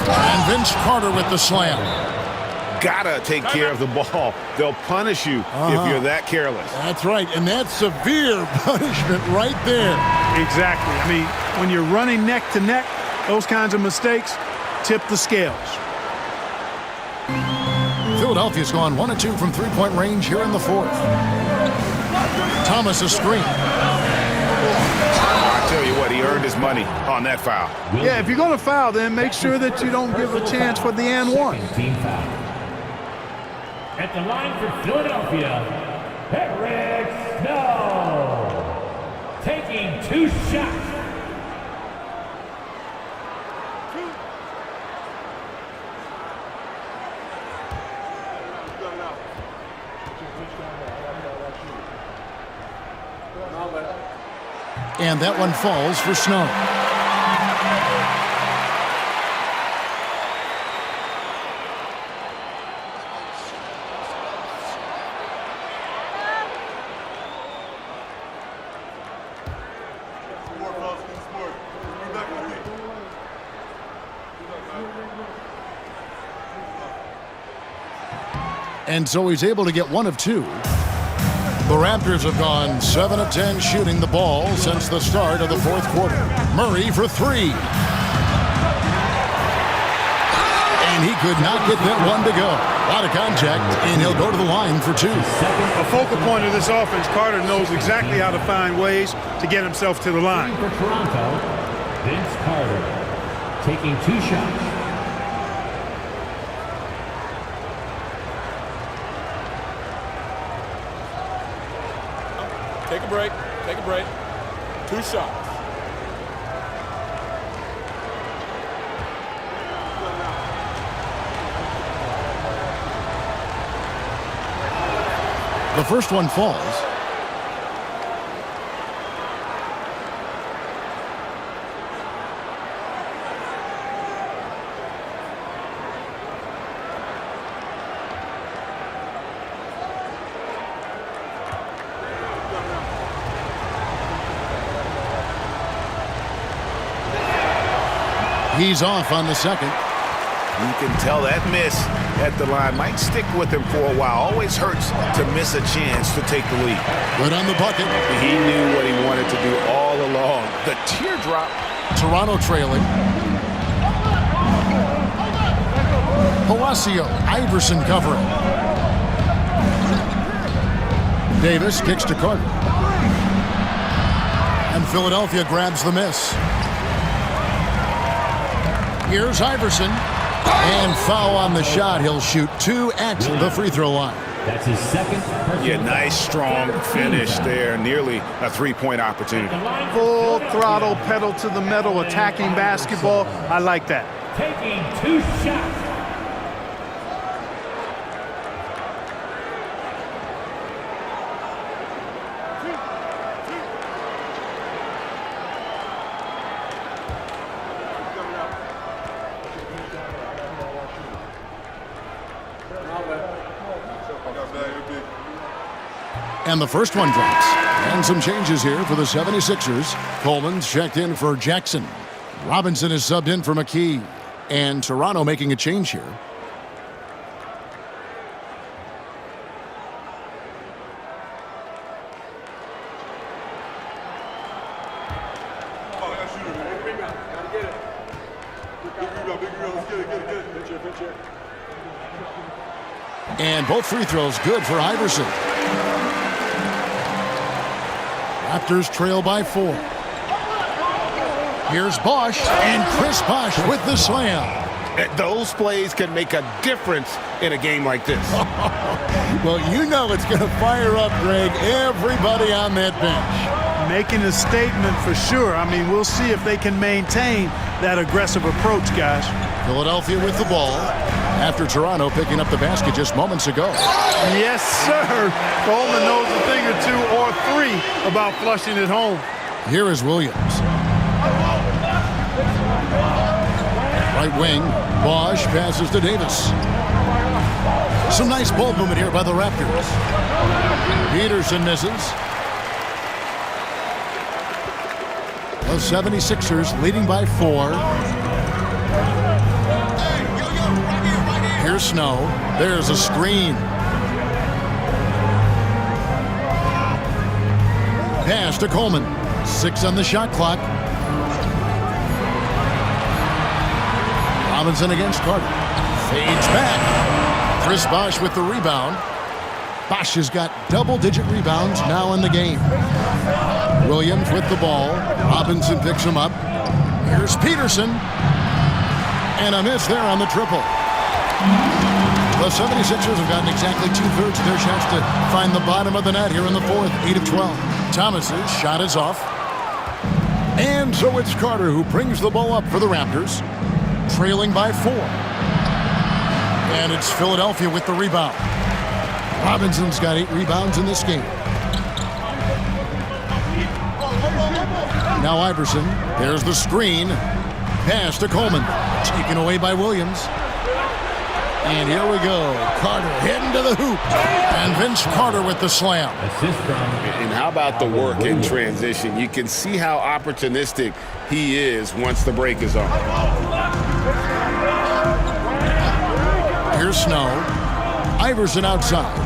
And Vince Carter with the slam. Gotta take care of the ball. They'll punish you if you're that careless. That's right, and that's severe punishment right there. Exactly. I mean, when you're running neck to neck, those kinds of mistakes tip the scales. Philadelphia's gone 1 of 2 from three-point range here in the fourth. Thomas a screen. I tell you what, he earned his money on that foul. Yeah, if you're going to foul, then make sure that you don't give a chance for the and one. Team foul. At the line for Philadelphia, Eric Snow. Taking 2 shots. And that one falls for Snow. And so he's able to get 1 of 2. The Raptors have gone 7 of 10 shooting the ball since the start of the fourth quarter. Murray for 3. And he could not get that one to go. A lot of contact, and he'll go to the line for 2. A focal point of this offense, Carter knows exactly how to find ways to get himself to the line. For Toronto, Vince Carter taking 2 shots. Take a break. Take a break. 2 shots. The The first one falls. He's off on the second. You can tell that miss at the line might stick with him for a while. Always hurts to miss a chance to take the lead. Good on the bucket. He knew what he wanted to do all along. The teardrop. Toronto trailing. Palacio, Iverson covering. Davis kicks to Carter. And Philadelphia grabs the miss. Here's Iverson. And foul on the shot. He'll shoot 2 at the free throw line. That's his second. Yeah, nice strong finish there. Nearly a three-point opportunity. Full throttle, pedal to the metal, attacking basketball. I like that. Taking 2 shots. And the first one drops. And some changes here for the 76ers. Coleman's checked in for Jackson. Robinson is subbed in for McKee. And Toronto making a change here. And both free throws good for Iverson. Raptors trail by 4. Here's Bosh, and Chris Bosh with the slam. Those plays can make a difference in a game like this. Well, you know it's going to fire up, Greg, everybody on that bench. Making a statement for sure. I mean, we'll see if they can maintain that aggressive approach, guys. Philadelphia with the ball after Toronto picking up the basket just moments ago. Yes, sir. Coleman knows a thing or 2 or 3 about flushing it home. Here is Williams. Right wing, Bosh passes to Davis. Some nice ball movement here by the Raptors. Peterson misses. The 76ers leading by 4. Here's Snow. There's a screen. Pass to Coleman. 6 on the shot clock. Robinson against Carter. Fades back. Chris Bosh with the rebound. Bosh has got double-digit rebounds now in the game. Williams with the ball. Robinson picks him up. Here's Peterson. And a miss there on the triple. The 76ers have gotten exactly 2/3 of their shots to find the bottom of the net here in the fourth. 8 of 12. Thomas's shot is off. And so it's Carter who brings the ball up for the Raptors, trailing by 4. And it's Philadelphia with the rebound. Robinson's got 8 rebounds in this game. Now Iverson. There's the screen. Pass to Coleman. Taken away by Williams. And here we go. Carter heading to the hoop. And Vince Carter with the slam. And how about the work in transition? You can see how opportunistic he is once the break is on. Here's Snow. Iverson outside.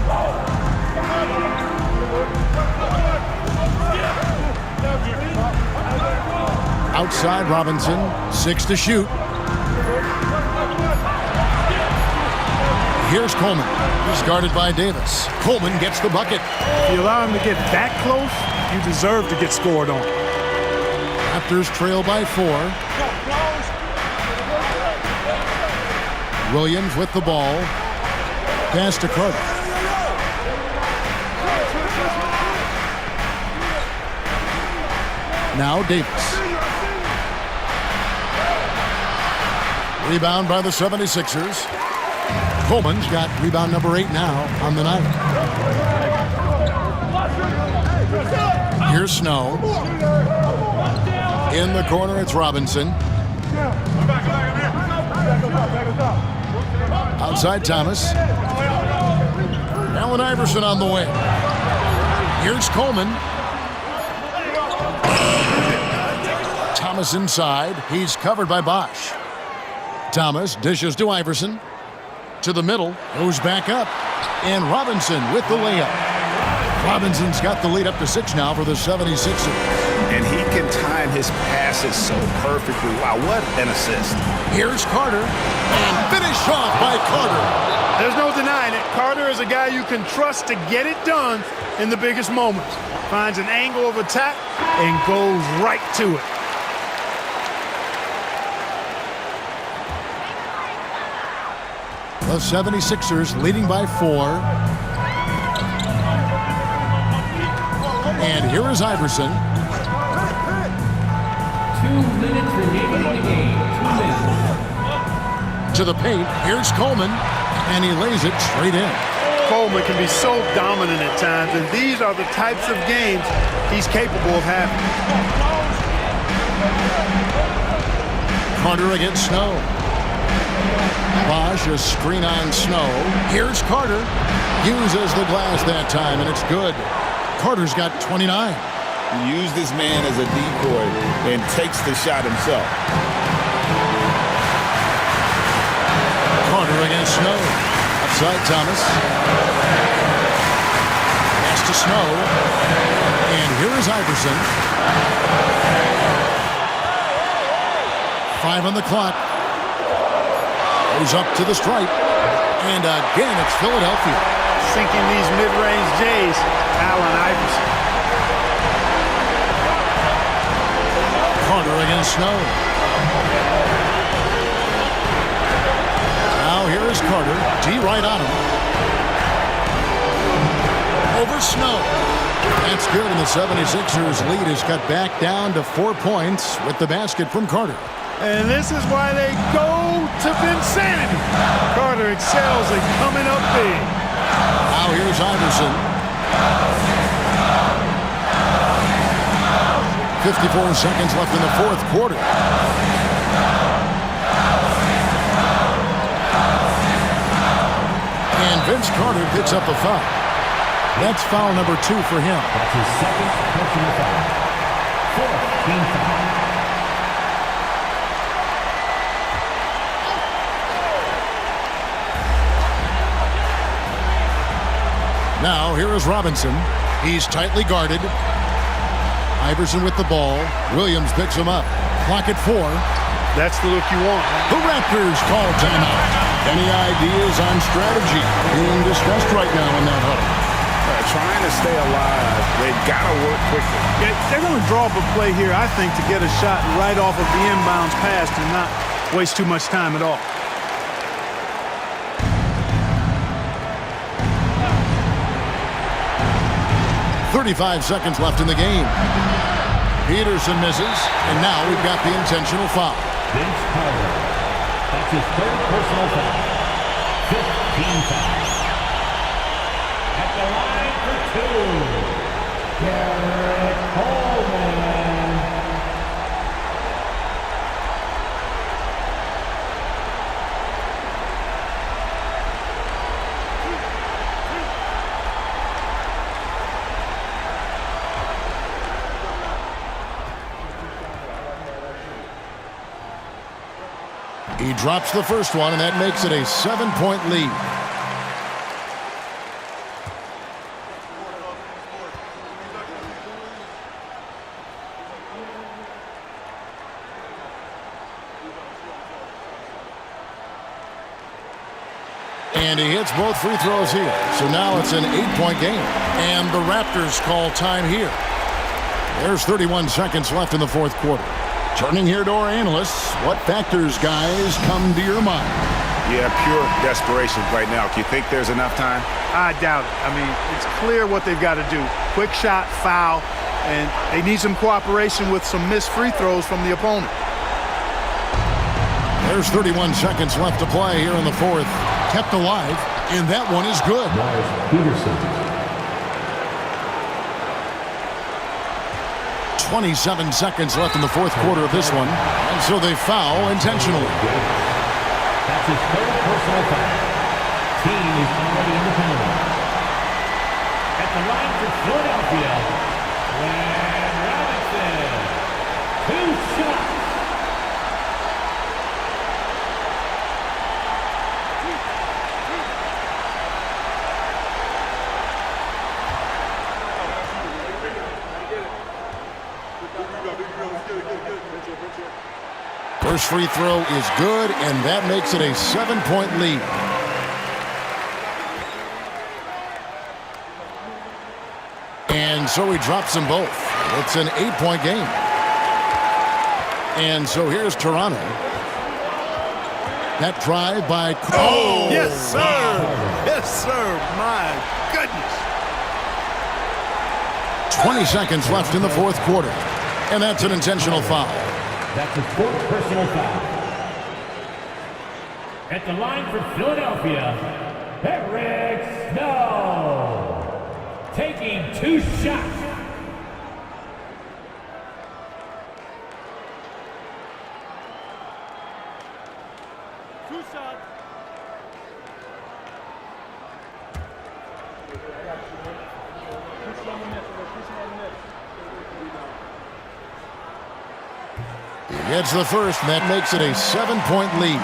Outside Robinson. 6 to shoot. Here's Coleman. He's guarded by Davis. Coleman gets the bucket. If you allow him to get that close, you deserve to get scored on. Raptors trail by 4. Williams with the ball. Pass to Carter. Now Davis. Rebound by the 76ers. Coleman's got rebound number 8 now on the night. Here's Snow. In the corner, it's Robinson. Outside Thomas. Allen Iverson on the way. Here's Coleman. Thomas inside. He's covered by Bosh. Thomas dishes to Iverson. To the middle. Goes back up. And Robinson with the layup. Robinson's got the lead up to 6 now for the 76ers. And he can time his passes so perfectly. Wow, what an assist. Here's Carter. And finish off by Carter. There's no denying it. Carter is a guy you can trust to get it done in the biggest moments. Finds an angle of attack and goes right to it. The 76ers leading by 4. And here is Iverson. 2 minutes remaining in the game. 2 minutes. To the paint. Here's Coleman. And he lays it straight in. Coleman can be so dominant at times, and these are the types of games he's capable of having. Carter against Snow. Bosh, a screen on Snow. Here's Carter. Uses the glass that time, and it's good. Carter's got 29. He used this man as a decoy and takes the shot himself. Carter against Snow. Outside Thomas. Pass to Snow. And here is Iverson. 5 on the clock. Goes up to the stripe. And again, it's Philadelphia. Sinking these mid-range J's, Allen Iverson. Carter against Snow. Now here is Carter. D right on him. Over Snow. That's good, and the 76ers lead is cut back down to 4 points with the basket from Carter. And this is why they go to Vinsanity. Carter excels at coming up big. Now here's Iverson. 54 seconds left in the fourth quarter. And Vince Carter picks up a foul. That's foul number 2 for him. That's his second personal foul. 4th team foul. Now, here is Robinson. He's tightly guarded. Iverson with the ball. Williams picks him up. Clock at 4. That's the look you want. The Raptors call timeout. Any ideas on strategy being discussed right now in that huddle? Trying to stay alive. They've got to work quickly. They're going to draw up a play here, I think, to get a shot right off of the inbounds pass and not waste too much time at all. .35 seconds left in the game. Peterson misses, and now we've got the intentional foul. Vince Carter. That's his 3rd personal foul. 5th team foul. At the line for 2. Garrett Coleman. He drops the first one, and that makes it a 7-point lead. And he hits both free throws here. So now it's an 8-point game. And the Raptors call time here. There's 31 seconds left in the fourth quarter. Turning here to our analysts, what factors, guys, come to your mind? Yeah, pure desperation right now. Do you think there's enough time? I doubt it. I mean, it's clear what they've got to do. Quick shot, foul, and they need some cooperation with some missed free throws from the opponent. There's 31 seconds left to play here in the fourth. Kept alive, and that one is good. Peterson. 27 seconds left in the fourth quarter of this one. And so they foul intentionally. That's his third personal foul. Team is already in the penalty. At the line for Philadelphia, Glenn Robinson. 2 shots. First free throw is good, and that makes it a 7-point lead. And so he drops them both. It's an 8-point game. And so here's Toronto. That drive by... Oh, yes, sir. Yes, sir. My goodness. 20 seconds left in the fourth quarter. And that's an intentional foul. That's his fourth personal foul. At the line for Philadelphia, Eric Snow. Taking 2 shots. Gets the first, and that makes it a 7-point lead.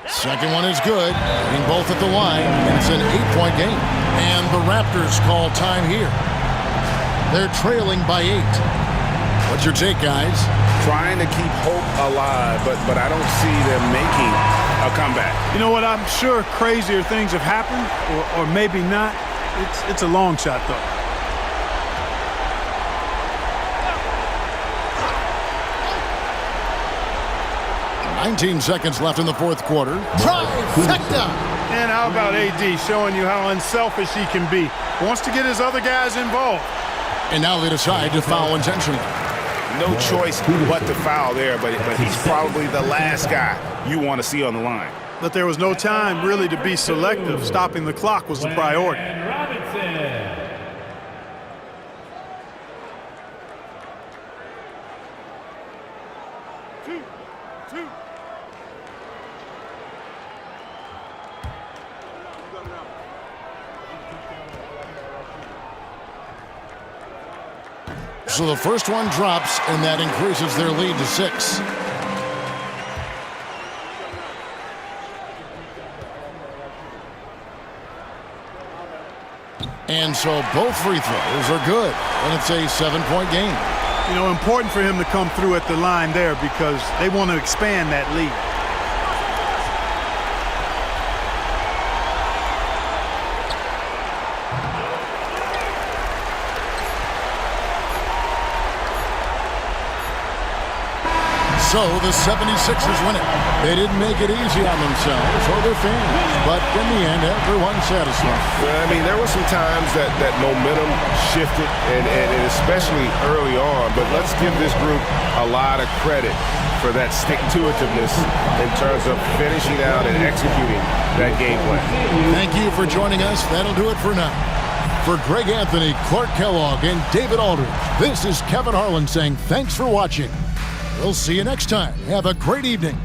Second one is good, hitting both at the line. It's an 8-point game. And the Raptors call time here. They're trailing by 8. What's your take, guys? Trying to keep hope alive, but I don't see them making a comeback. You know what? I'm sure crazier things have happened, or maybe not. It's a long shot, though. $19 seconds left in the fourth quarter. Trifecta! And how about AD showing you how unselfish he can be? Wants to get his other guys involved. And now they decide to foul intentionally. No choice but to foul there, but he's probably the last guy you want to see on the line. But there was no time really to be selective. Stopping the clock was the priority. And Robinson. So the first one drops, and that increases their lead to 6. And so both free throws are good, and it's a 7-point game. You know, important for him to come through at the line there because they want to expand that lead. So the 76ers win it. They didn't make it easy on themselves or their fans, but in the end, everyone's satisfied. Well, I mean, there were some times that momentum shifted, and especially early on, but let's give this group a lot of credit for that stick-to-itiveness in terms of finishing out and executing that game plan. Thank you for joining us. That'll do it for now. For Greg Anthony, Clark Kellogg, and David Aldridge, this is Kevin Harlan saying thanks for watching. We'll see you next time. Have a great evening.